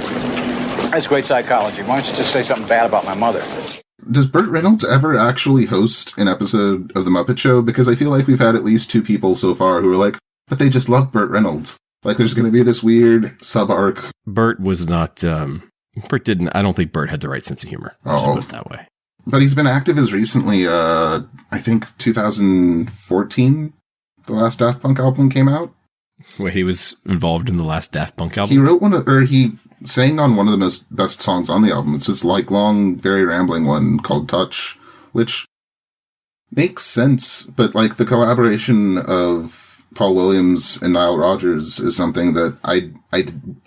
That's great psychology. Why don't you just say something bad about my mother? Does Burt Reynolds ever actually host an episode of The Muppet Show? Because I feel like we've had at least 2 people so far who are but they just love Burt Reynolds. There's going to be this weird sub-arc. Burt was not... Burt didn't. I don't think Burt had the right sense of humor. Let's just put it that way. But he's been active as recently, I think 2014, the last Daft Punk album came out. Wait, he was involved in the last Daft Punk album? He wrote he sang on one of the best songs on the album. It's this like long, very rambling one called Touch, which makes sense, but like the collaboration of Paul Williams and Nile Rodgers is something that I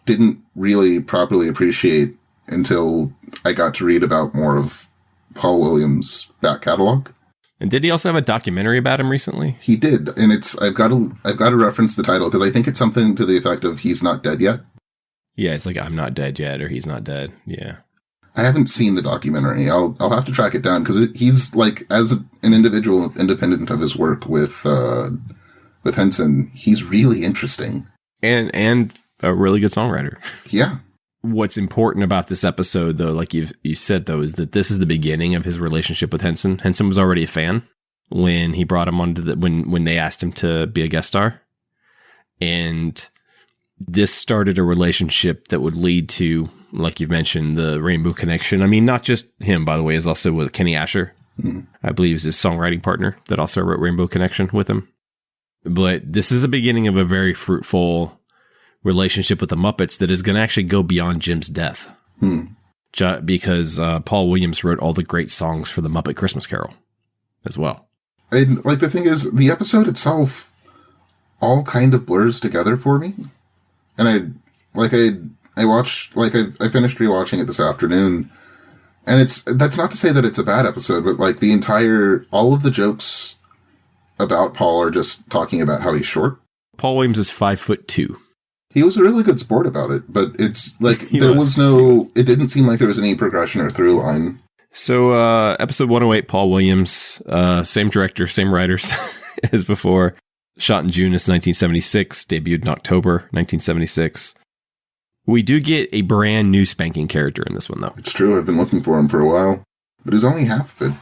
didn't really properly appreciate until I got to read about more of Paul Williams' back catalog. And did he also have a documentary about him recently? He did, and I've got to reference the title because I think it's something to the effect of "He's Not Dead Yet." Yeah, it's like "I'm Not Dead Yet" or "He's Not Dead." Yeah, I haven't seen the documentary. I'll have to track it down because he's like as an individual, independent of his work with Henson, he's really interesting and a really good songwriter. Yeah. What's important about this episode, though, like you said, though, is that this is the beginning of his relationship with Henson. Henson was already a fan when he brought him onto when they asked him to be a guest star, and this started a relationship that would lead to, like you've mentioned, the Rainbow Connection. I mean, not just him, by the way, is also with Kenny Asher, I believe, is his songwriting partner that also wrote Rainbow Connection with him. But this is the beginning of a very fruitful relationship with the Muppets that is going to actually go beyond Jim's death. Because Paul Williams wrote all the great songs for the Muppet Christmas Carol as well. And like the thing is, the episode itself all kind of blurs together for me. And I finished rewatching it this afternoon, and that's not to say that it's a bad episode, but like all of the jokes about Paul are just talking about how he's short. Paul Williams is 5'2". He was a really good sport about it, but it's like it didn't seem like there was any progression or through line. So, episode 108, Paul Williams, same director, same writers as before. Shot in June 1976, debuted in October 1976. We do get a brand new spanking character in this one, though. It's true. I've been looking for him for a while, but he's only half of it.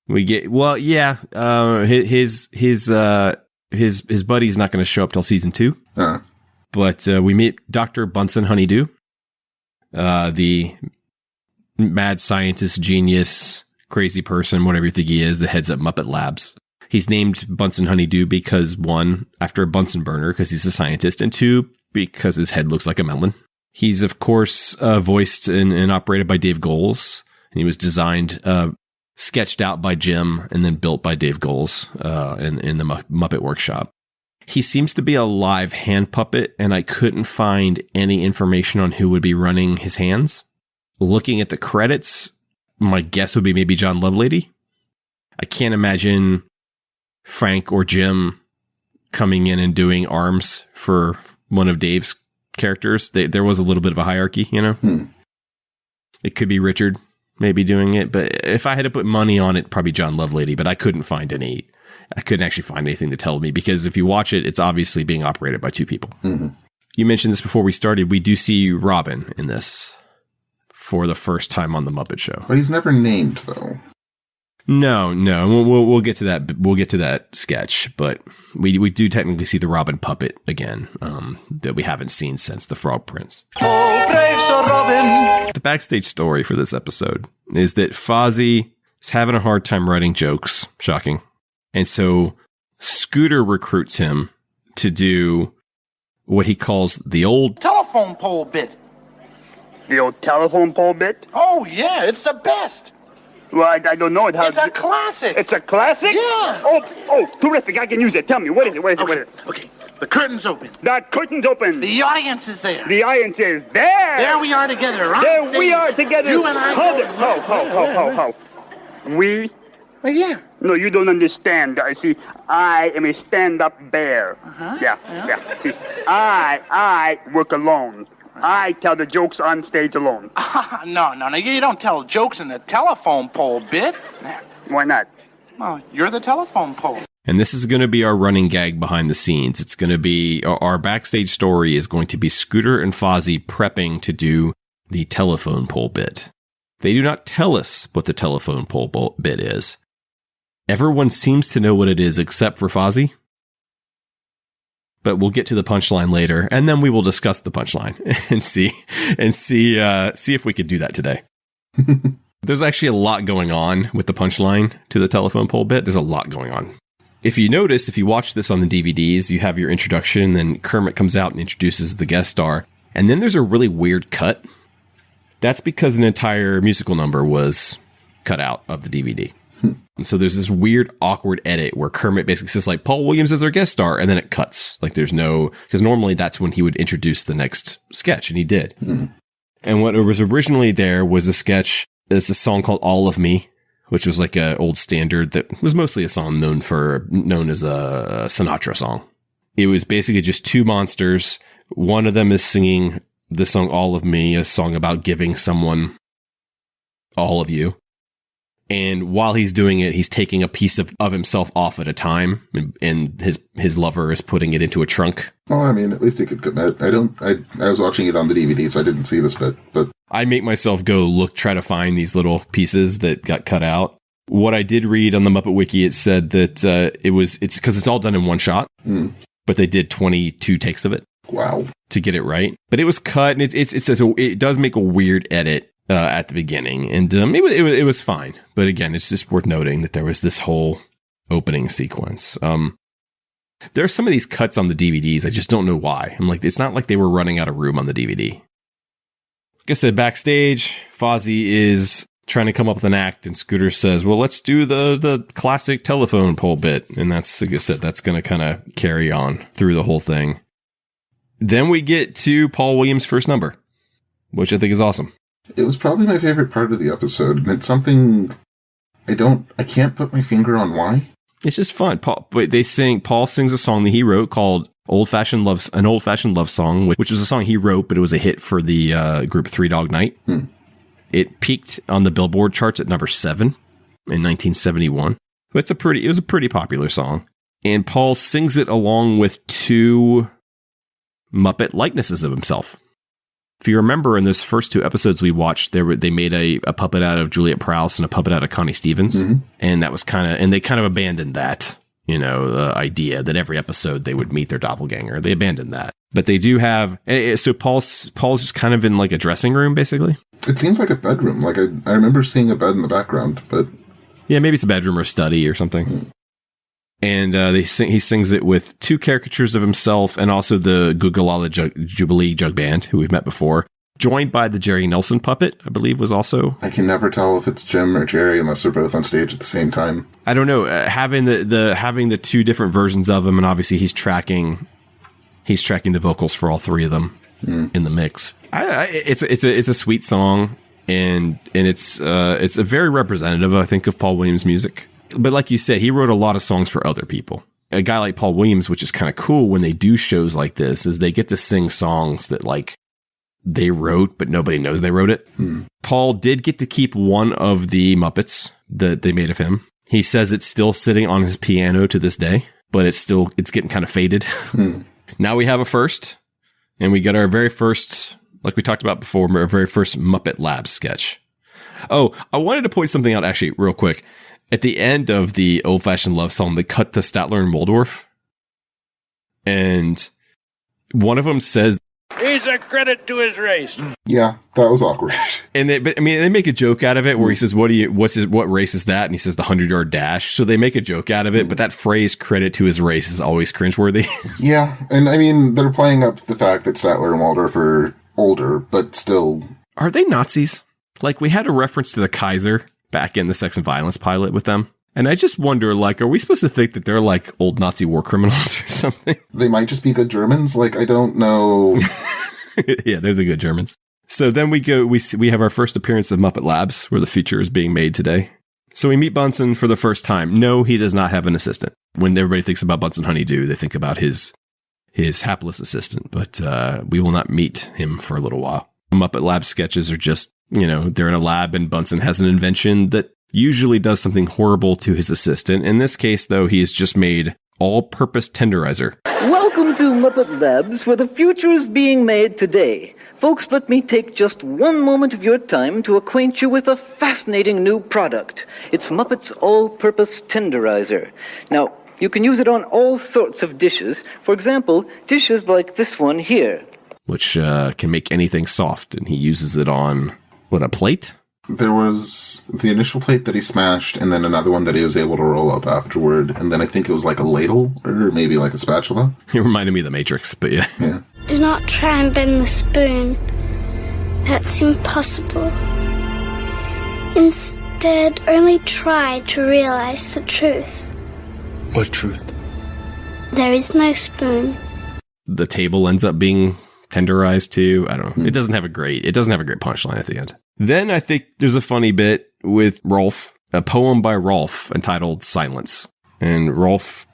We get his buddy's not going to show up till season 2. But we meet Dr. Bunsen Honeydew, the mad scientist, genius, crazy person, whatever you think he is, that heads up Muppet Labs. He's named Bunsen Honeydew because, 1, after a Bunsen burner, because he's a scientist, and 2, because his head looks like a melon. He's, of course, voiced and operated by Dave Goelz, and he was designed, sketched out by Jim, and then built by Dave Goelz in the Muppet Workshop. He seems to be a live hand puppet, and I couldn't find any information on who would be running his hands. Looking at the credits, my guess would be maybe John Lovelady. I can't imagine Frank or Jim coming in and doing arms for one of Dave's characters. There was a little bit of a hierarchy, you know? It could be Richard maybe doing it, but if I had to put money on it, probably John Lovelady, but I couldn't find any. I couldn't actually find anything to tell me, because if you watch it, it's obviously being operated by 2 people. You mentioned this before we started. We do see Robin in this for the first time on the Muppet Show. But he's never named, though. No. We'll get to that. We'll get to that sketch, but we do technically see the Robin puppet again, that we haven't seen since the Frog Prince. Oh, brave Sir Robin! The backstage story for this episode is that Fozzie is having a hard time writing jokes. Shocking. And so Scooter recruits him to do what he calls the old telephone pole bit. The old telephone pole bit? Oh, yeah, it's the best. Well, I don't know it. It's a classic. It's a classic? Yeah. Oh, terrific. I can use it. Tell me, what is it? Okay, the curtain's open. The curtain's open. The audience is there. The audience is there. There we are together, right? There we are together. You and I. Ho. We? Well, yeah. No, you don't understand. See, I am a stand-up bear. Yeah. See, I work alone. I tell the jokes on stage alone. No. You don't tell jokes in the telephone pole bit. Why not? Well, you're the telephone pole. And this is going to be our running gag behind the scenes. It's going to be our backstage story is going to be Scooter and Fozzie prepping to do the telephone pole bit. They do not tell us what the telephone pole bit is. Everyone seems to know what it is except for Fozzie. But we'll get to the punchline later, and then we will discuss the punchline and see if we could do that today. There's actually a lot going on with the punchline to the telephone pole bit. There's a lot going on. If you notice, if you watch this on the DVDs, you have your introduction, then Kermit comes out and introduces the guest star. And then there's a really weird cut. That's because an entire musical number was cut out of the DVD. And so there's this weird, awkward edit where Kermit basically says, like, Paul Williams as our guest star, and then it cuts. Like, there's no... Because normally that's when he would introduce the next sketch, and he did. And what was originally there was a sketch... It's a song called All of Me, which was like an old standard that was mostly a song known as a Sinatra song. It was basically just two monsters. One of them is singing the song All of Me, a song about giving someone all of you. And while he's doing it, he's taking a piece of himself off at a time, and his lover is putting it into a trunk. Well, I mean, at least he could commit. I was watching it on the DVD, so I didn't see this bit, but... I make myself go try to find these little pieces that got cut out. What I did read on the Muppet Wiki, it said that it's because it's all done in one shot, but they did 22 takes of it. Wow. To get it right. But it was cut, and it does make a weird edit. At the beginning, and it was fine. But again, it's just worth noting that there was this whole opening sequence. There are some of these cuts on the DVDs. I just don't know why. I'm like, it's not like they were running out of room on the DVD. Like I said, backstage, Fozzie is trying to come up with an act, and Scooter says, well, let's do the classic telephone pole bit. And that's, like I said, that's going to kind of carry on through the whole thing. Then we get to Paul Williams' first number, which I think is awesome. It was probably my favorite part of the episode, and it's something I can't put my finger on why. It's just fun. Paul sings a song that he wrote called an old-fashioned love song, which was a song he wrote, but it was a hit for the group Three Dog Night. It peaked on the Billboard charts at number 7 in 1971. But it was a pretty popular song. And Paul sings it along with 2 Muppet likenesses of himself. If you remember, in those first 2 episodes we watched, they made a puppet out of Juliet Prowse and a puppet out of Connie Stevens. And that was they kind of abandoned that, idea that every episode they would meet their doppelganger. They abandoned that. But they do have, so Paul's just kind of in like a dressing room, basically. It seems like a bedroom. Like I remember seeing a bed in the background, but... Yeah, maybe it's a bedroom or a study or something. And he sings it with 2 caricatures of himself and also the Gugalala Jubilee Jug Band, who we've met before, joined by the Jerry Nelson puppet, I believe was also... I can never tell if it's Jim or Jerry unless they're both on stage at the same time. I don't know. Having the 2 different versions of them, and obviously he's tracking the vocals for all 3 of them in the mix. It's a sweet song, and it's a very representative, I think, of Paul Williams' music. But like you said, he wrote a lot of songs for other people. A guy like Paul Williams, which is kind of cool when they do shows like this, is they get to sing songs that like they wrote, but nobody knows they wrote it. Paul did get to keep one of the Muppets that they made of him. He says it's still sitting on his piano to this day, but it's getting kind of faded. Now we have a first, and we got our very first, like we talked about before, our very first Muppet Lab sketch. Oh, I wanted to point something out actually real quick. At the end of the old-fashioned love song, they cut to Statler and Waldorf. And one of them says, he's a credit to his race. Yeah, that was awkward. And they make a joke out of it where he says, what race is that? And he says the 100-yard dash. So they make a joke out of it, but that phrase credit to his race is always cringeworthy. Yeah. And I mean, they're playing up the fact that Statler and Waldorf are older, but still. Are they Nazis? Like, we had a reference to the Kaiser back in the Sex and Violence pilot with them. And I just wonder, like, are we supposed to think that they're like old Nazi war criminals or something? They might just be good Germans. Like, I don't know. Yeah, they're the good Germans. So then we have our first appearance of Muppet Labs, where the feature is being made today. So we meet Bunsen for the first time. No, he does not have an assistant. When everybody thinks about Bunsen Honeydew, they think about his hapless assistant, but we will not meet him for a little while. Muppet Lab sketches are just, they're in a lab and Bunsen has an invention that usually does something horrible to his assistant. In this case, though, he has just made all-purpose tenderizer. Welcome to Muppet Labs, where the future is being made today. Folks, let me take just one moment of your time to acquaint you with a fascinating new product. It's Muppet's all-purpose tenderizer. Now, you can use it on all sorts of dishes. For example, dishes like this one here. Which can make anything soft, and he uses it on, a plate? There was the initial plate that he smashed, and then another one that he was able to roll up afterward, and then I think it was like a ladle, or maybe like a spatula. It reminded me of The Matrix, but yeah. Do not try and bend the spoon. That's impossible. Instead, only try to realize the truth. What truth? There is no spoon. The table ends up being tenderized too. I don't know. It doesn't have a great punchline at the end. Then I think there's a funny bit with Rolf, a poem by Rolf entitled Silence. And Rolf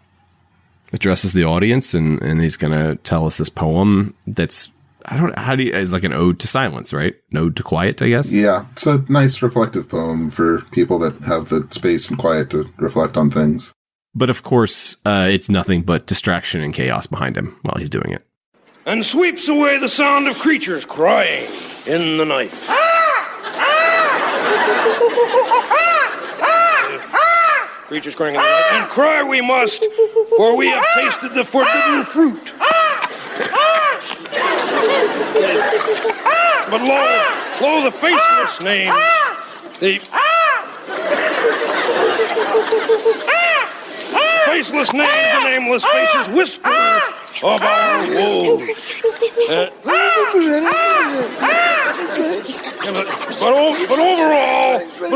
addresses the audience and he's going to tell us this poem that's, it's like an ode to silence, right? An ode to quiet, I guess. Yeah. It's a nice reflective poem for people that have the space and quiet to reflect on things. But of course, it's nothing but distraction and chaos behind him while he's doing it. And sweeps away the sound of creatures crying in the night. Creatures crying in the night. And cry we must, for we have tasted the forbidden fruit. But lo, the faceless names. The faceless names, the nameless faces whisper of our woes. But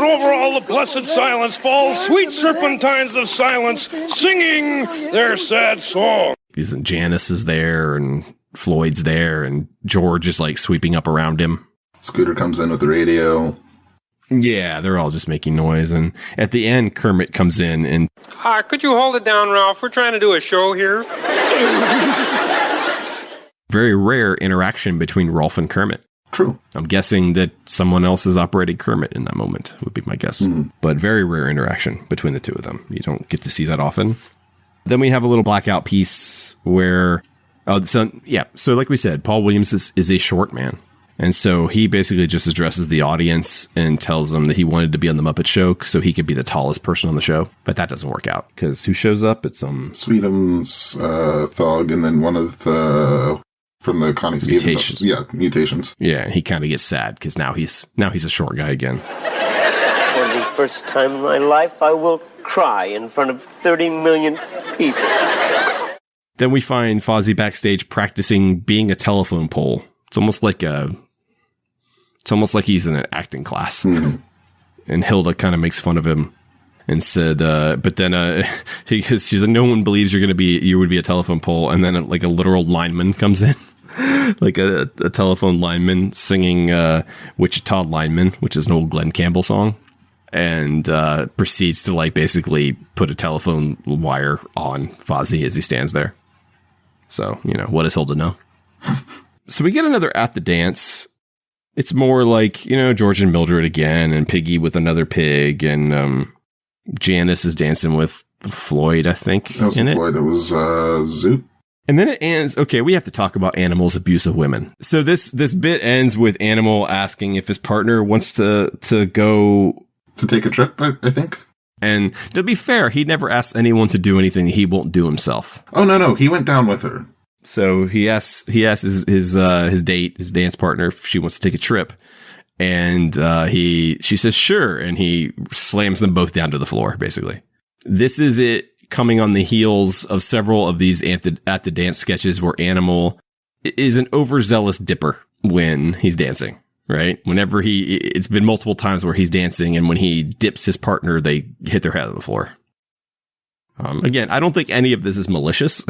overall, the blessed silence falls, sweet serpentines of silence, singing their sad song. Janice is there, and Floyd's there, and George is like sweeping up around him. Scooter comes in with the radio. Yeah, they're all just making noise, and at the end, Kermit comes in and... could you hold it down, Ralph? We're trying to do a show here. Very rare interaction between Rolf and Kermit. True. I'm guessing that someone else is operating Kermit in that moment, would be my guess. But very rare interaction between the two of them. You don't get to see that often. Then we have a little blackout piece where... So like we said, Paul Williams is a short man. And so he basically just addresses the audience and tells them that he wanted to be on the Muppet Show so he could be the tallest person on the show. But that doesn't work out because who shows up? It's Sweetums, Thog, and then one of the from the Connie Stevens. Mutations. Yeah, he kind of gets sad because now he's a short guy again. For the first time in my life, I will cry in front of 30 million people. Then we find Fozzie backstage practicing being a telephone pole. It's almost like he's in an acting class. And Hilda kind of makes fun of him and said, but then she's like, no one believes you would be a telephone pole. And then like a literal lineman comes in, like a telephone lineman singing Wichita Lineman, which is an old Glenn Campbell song, and proceeds to like basically put a telephone wire on Fozzie as he stands there. So, what does Hilda know? So we get another At the Dance. It's more like, George and Mildred again, and Piggy with another pig, and Janice is dancing with Floyd, I think. That wasn't Floyd, it was Zoot. And then it ends, okay, we have to talk about Animal's abuse of women. So this bit ends with Animal asking if his partner wants to go... To take a trip, I think. And to be fair, he never asks anyone to do anything he won't do himself. Oh, no, he went down with her. So he asks his dance partner, if she wants to take a trip, and she says sure, and he slams them both down to the floor. Basically, this is it coming on the heels of several of these at the dance sketches where Animal is an overzealous dipper when he's dancing. Right, whenever it's been multiple times where he's dancing, and when he dips his partner, they hit their head on the floor. Again, I don't think any of this is malicious.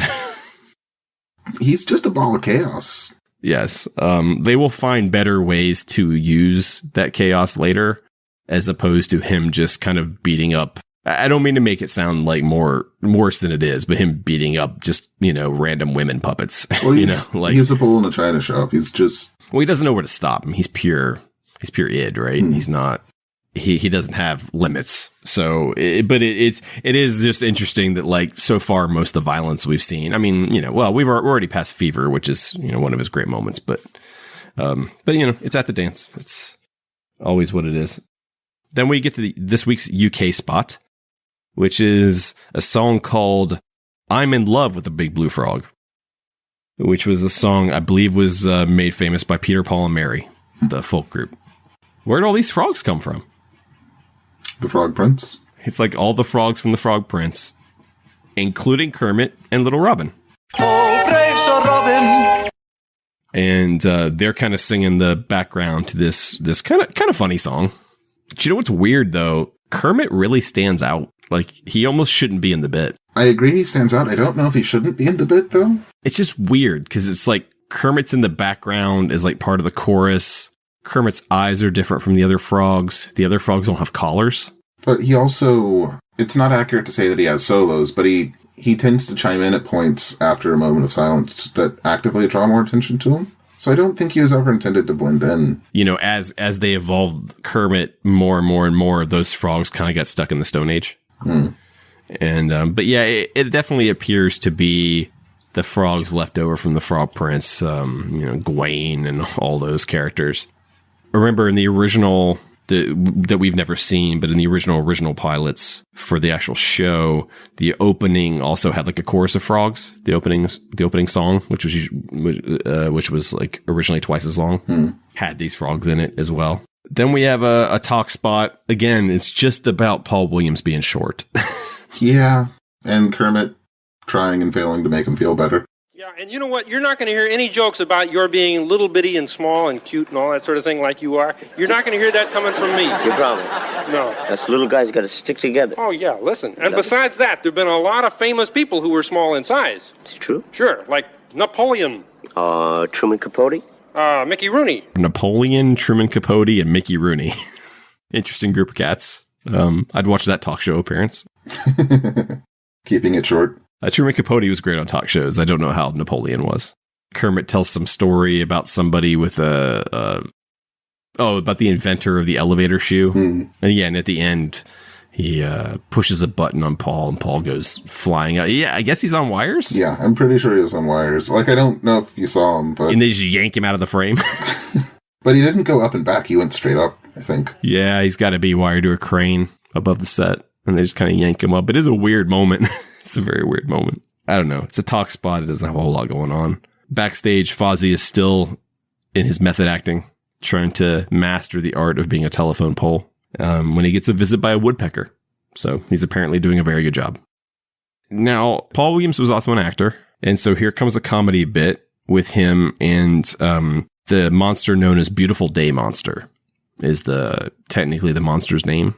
He's just a ball of chaos. Yes. They will find better ways to use that chaos later, as opposed to him just kind of beating up. I don't mean to make it sound like worse than it is, but him beating up just, random women puppets. Well, he's a bull in a china shop. He's just... Well, he doesn't know where to stop him. He's pure id, right? He's not... He doesn't have limits. So, but it is just interesting that like so far most of the violence we've seen. I mean, we're already past Fever, which is one of his great moments. But it's At the Dance. It's always what it is. Then we get to this week's UK spot, which is a song called "I'm in Love with the Big Blue Frog," which was a song I believe was made famous by Peter, Paul, and Mary, the folk group. Where'd all these frogs come from? The Frog Prince. It's like all the frogs from the Frog Prince, including Kermit and Little Robin. Oh, brave Sir Robin. And they're kind of singing the background to this kind of funny song. But you know what's weird, though? Kermit really stands out. Like, he almost shouldn't be in the bit. I agree he stands out. I don't know if he shouldn't be in the bit, though. It's just weird, because it's like Kermit's in the background as like part of the chorus. Kermit's eyes are different from the other frogs. The other frogs don't have collars. But he also... It's not accurate to say that he has solos, but he tends to chime in at points after a moment of silence that actively draw more attention to him. So I don't think he was ever intended to blend in. You know, as they evolved Kermit more and more and more, those frogs kind of got stuck in the Stone Age. And but yeah, it definitely appears to be the frogs left over from the Frog Prince, Gawain and all those characters. Remember in the original that we've never seen, but in the original pilots for the actual show, the opening also had like a chorus of frogs. The opening song, which was like originally twice as long, had these frogs in it as well. Then we have a talk spot. Again, it's just about Paul Williams being short. Yeah, and Kermit trying and failing to make him feel better. Yeah, and you know what? You're not going to hear any jokes about your being little bitty and small and cute and all that sort of thing like you are. You're not going to hear that coming from me. You promise? No. Us little guys got to stick together. Oh, yeah, listen. And besides that, there have been a lot of famous people who were small in size. It's true? Sure, like Napoleon. Truman Capote? Mickey Rooney. Napoleon, Truman Capote, and Mickey Rooney. Interesting group of cats. I'd watch that talk show appearance. Keeping it short. Truman Capote was great on talk shows. I don't know how Napoleon was. Kermit tells some story about somebody with about the inventor of the elevator shoe. And at the end, he pushes a button on Paul, and Paul goes flying out. Yeah, I guess he's on wires? Yeah, I'm pretty sure he was on wires. Like, I don't know if you saw him, but... And they just yank him out of the frame. But he didn't go up and back. He went straight up, I think. Yeah, he's got to be wired to a crane above the set, and they just kind of yank him up. It is a weird moment. It's a very weird moment. I don't know. It's a talk spot. It doesn't have a whole lot going on. Backstage, Fozzie is still in his method acting, trying to master the art of being a telephone pole, when he gets a visit by a woodpecker. So he's apparently doing a very good job. Now, Paul Williams was also an actor, and so here comes a comedy bit with him and the monster known as Beautiful Day Monster is technically the monster's name.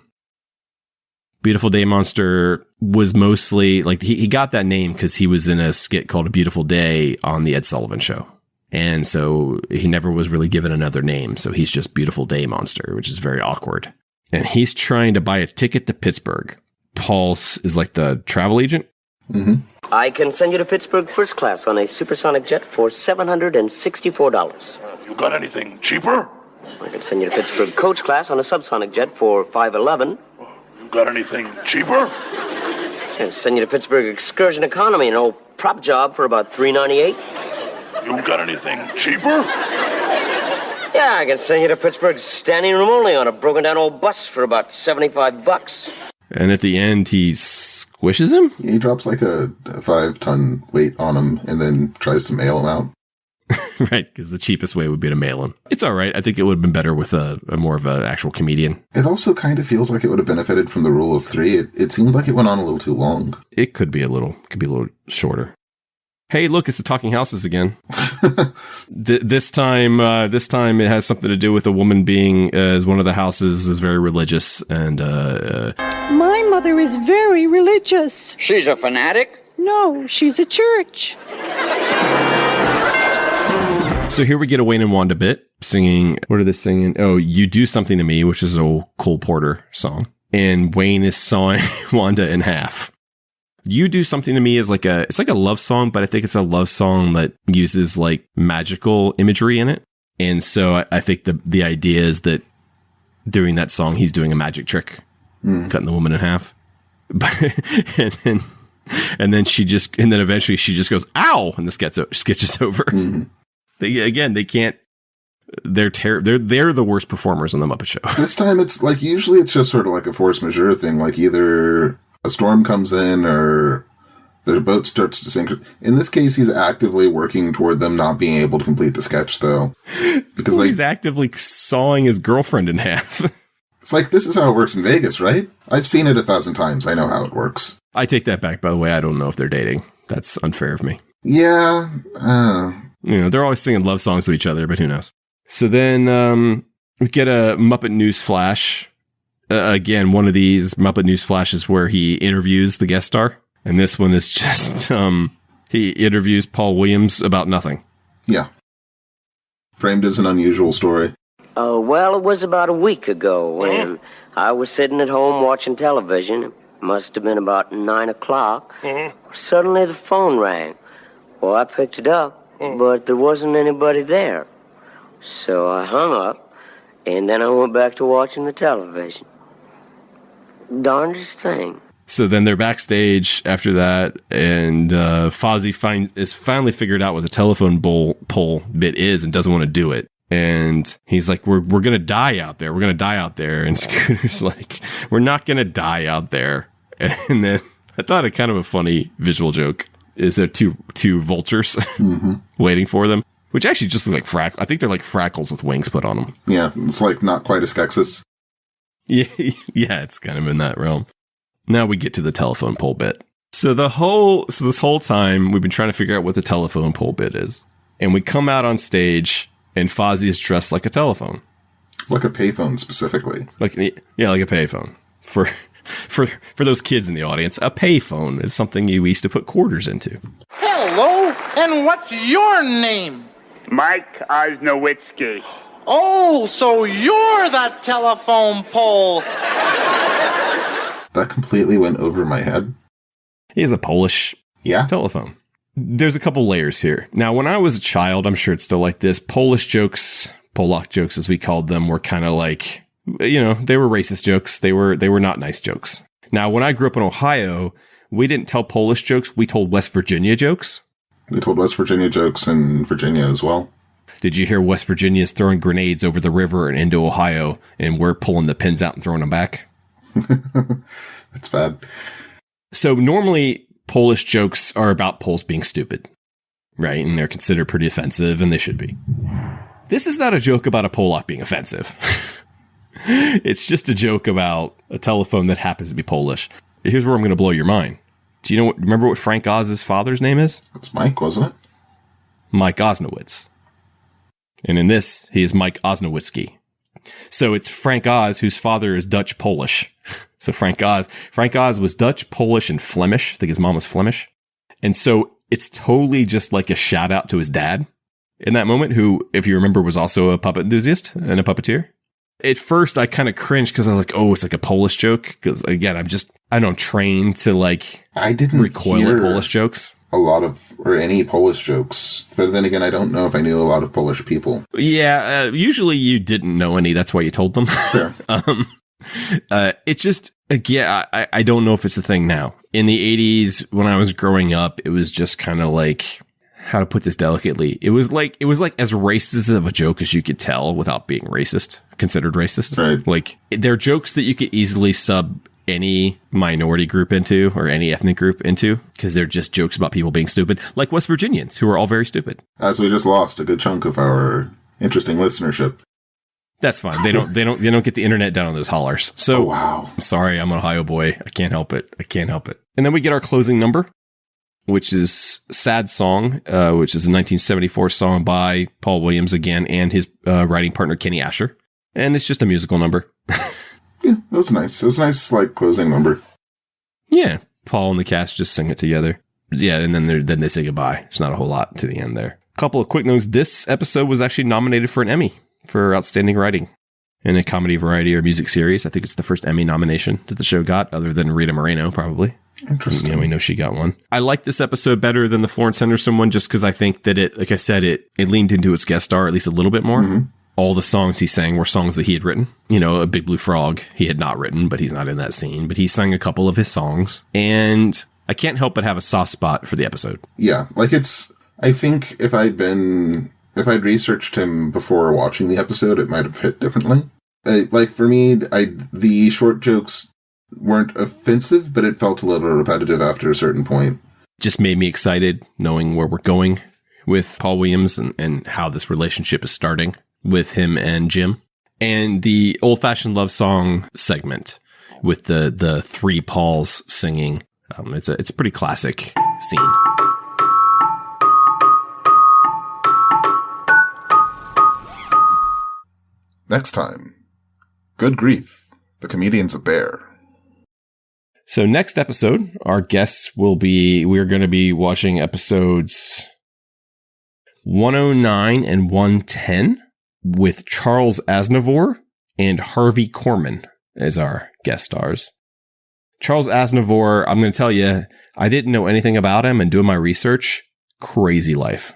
Beautiful Day Monster was mostly like he got that name because he was in a skit called A Beautiful Day on the Ed Sullivan Show. And so he never was really given another name. So he's just Beautiful Day Monster, which is very awkward. And he's trying to buy a ticket to Pittsburgh. Paul is like the travel agent. Mm-hmm. I can send you to Pittsburgh first class on a supersonic jet for $764. You got anything cheaper? I can send you to Pittsburgh coach class on a subsonic jet for $511. Got anything cheaper? I'll send you to Pittsburgh excursion economy, an old prop job for about $398. You got anything cheaper? Yeah, I can send you to Pittsburgh standing room only on a broken down old bus for about $75. And at the end, he squishes him? He drops like a 5-ton weight on him and then tries to mail him out. Right, because the cheapest way would be to mail him. It's all right. I think it would have been better with a more of an actual comedian. It also kind of feels like it would have benefited from the rule of 3. It seemed like it went on a little too long. It could be a little shorter. Hey, look, it's the Talking Houses again. This time it has something to do with a woman being, as one of the houses is very religious. And My mother is very religious. She's a fanatic? No, she's a church. So here we get a Wayne and Wanda bit singing. What are they singing? Oh, You Do Something to Me, which is an old Cole Porter song. And Wayne is sawing Wanda in half. You Do Something to Me is it's like a love song, but I think it's a love song that uses like magical imagery in it. And so I think the idea is that during that song, he's doing a magic trick, cutting the woman in half. and then eventually she just goes, ow, and the sketch is over. Mm-hmm. They can't. They're the worst performers on the Muppet Show. This time it's like, usually it's just sort of like a force majeure thing. Like either a storm comes in or their boat starts to sink. In this case, he's actively working toward them not being able to complete the sketch, though. Because he's actively sawing his girlfriend in half. It's like, this is how it works in Vegas, right? I've seen it 1,000 times. I know how it works. I take that back, by the way. I don't know if they're dating. That's unfair of me. Yeah. You know, they're always singing love songs to each other, but who knows? So then we get a Muppet News Flash. Again, one of these Muppet News Flashes where he interviews the guest star. And this one is just, he interviews Paul Williams about nothing. Yeah. Framed as an unusual story. Well, it was about a week ago when I was sitting at home watching television. It must have been about 9 o'clock. Suddenly the phone rang. Well, I picked it up, but there wasn't anybody there. So I hung up, and then I went back to watching the television. Darndest thing. So then they're backstage after that, and Fozzie is finally figured out what the telephone pole bit is and doesn't want to do it. And he's like, we're going to die out there. We're going to die out there. And Scooter's like, we're not going to die out there. And then I thought it kind of a funny visual joke is there two vultures waiting for them, which actually just look like I think they're like frackles with wings put on them. Yeah, it's like not quite as Skeksis. Yeah, it's kind of in that realm. Now we get to the telephone pole bit. So this whole time we've been trying to figure out what the telephone pole bit is. And we come out on stage and Fozzie is dressed like a telephone. It's like a payphone specifically. Like a payphone. For those kids in the audience, a payphone is something you used to put quarters into. Hello, and what's your name? Mike Osnowitzki. Oh, so you're that telephone pole. That completely went over my head. He has a Polish telephone. There's a couple layers here. Now, when I was a child, I'm sure it's still like this. Polak jokes, as we called them, were kind of like, you know, they were racist jokes. They were not nice jokes. Now, when I grew up in Ohio, we didn't tell Polish jokes. We told West Virginia jokes. We told West Virginia jokes in Virginia as well. Did you hear West Virginia's throwing grenades over the river and into Ohio, and we're pulling the pins out and throwing them back? That's bad. So normally Polish jokes are about Poles being stupid, right? And they're considered pretty offensive, and they should be. This is not a joke about a Polak being offensive. It's just a joke about a telephone that happens to be Polish. Here's where I'm going to blow your mind. Do you remember what Frank Oz's father's name is? It's Mike, wasn't it? Mike Osnowitz. And in this, he is Mike Osnowitzki. So it's Frank Oz, whose father is Dutch Polish. So Frank Oz was Dutch, Polish, and Flemish. I think his mom was Flemish. And so it's totally just like a shout out to his dad in that moment, who, if you remember, was also a puppet enthusiast and a puppeteer. At first, I kind of cringed because I was like, oh, it's like a Polish joke. Because again, I'm trained to like, I didn't recoil at Polish jokes. A lot of, or any Polish jokes. But then again, I don't know if I knew a lot of Polish people. Yeah, usually you didn't know any. That's why you told them. Fair. It's just, again, I don't know if it's a thing now. In the 80s, when I was growing up, it was just kind of like, how to put this delicately? It was like as racist of a joke as you could tell without being considered racist. Right. Like, they're jokes that you could easily sub any minority group into or any ethnic group into because they're just jokes about people being stupid, like West Virginians who are all very stupid. As we just lost a good chunk of our interesting listenership. That's fine. They don't get the internet down on those hollers. So wow. I'm sorry, I'm an Ohio boy. I can't help it. And then we get our closing number, which is Sad Song, which is a 1974 song by Paul Williams again and his writing partner Kenny Asher. And it's just a musical number. Yeah, that was nice. It was a nice, like, closing number. Yeah, Paul and the cast just sing it together. Yeah, and then they say goodbye. There's not a whole lot to the end there. A couple of quick notes. This episode was actually nominated for an Emmy for Outstanding Writing in a comedy, variety, or music series. I think it's the first Emmy nomination that the show got, other than Rita Moreno, probably. Interesting. We know she got one. I like this episode better than the Florence Henderson one just because I think that it, like I said, it leaned into its guest star at least a little bit more. Mm-hmm. All the songs he sang were songs that he had written. You know, A Big Blue Frog, he had not written, but he's not in that scene. But he sang a couple of his songs. And I can't help but have a soft spot for the episode. Yeah, like I think if I'd researched him before watching the episode, it might have hit differently. Like for me, the short jokes weren't offensive, but it felt a little repetitive after a certain point. Just made me excited knowing where we're going with Paul Williams and how this relationship is starting with him and Jim. And the old-fashioned love song segment with the three Pauls singing. It's a pretty classic scene. Next time, Good Grief, the Comedian's a Bear. So next episode, our guests we're going to be watching episodes 109 and 110 with Charles Aznavour and Harvey Korman as our guest stars. Charles Aznavour, I'm going to tell you, I didn't know anything about him, and doing my research, crazy life.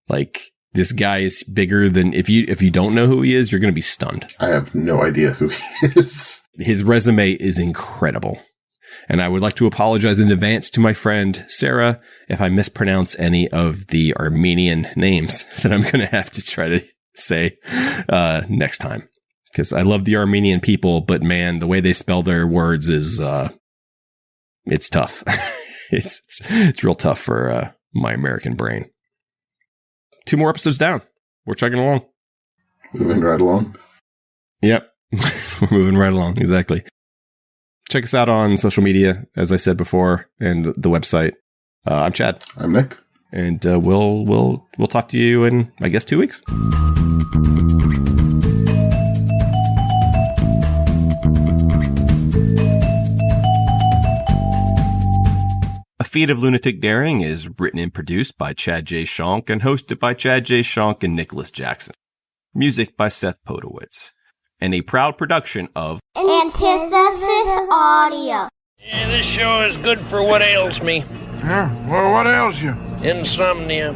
Like, this guy is bigger than, if you don't know who he is, you're going to be stunned. I have no idea who he is. His resume is incredible. And I would like to apologize in advance to my friend Sarah if I mispronounce any of the Armenian names that I'm going to have to try to say next time. Because I love the Armenian people, but man, the way they spell their words is, it's tough. it's real tough for my American brain. 2 more episodes down. We're chugging along. Moving right along. Yep. We're moving right along. Exactly. Check us out on social media, as I said before, and the website. I'm Chad. I'm Nick. And we'll talk to you in, I guess, 2 weeks. A Feat of Lunatic Daring is written and produced by Chad J. Shonk and hosted by Chad J. Shonk and Nicholas Jackson. Music by Seth Podowitz. And a proud production of Antithesis Audio. Yeah, this show is good for what ails me. Yeah? Well, what ails you? Insomnia.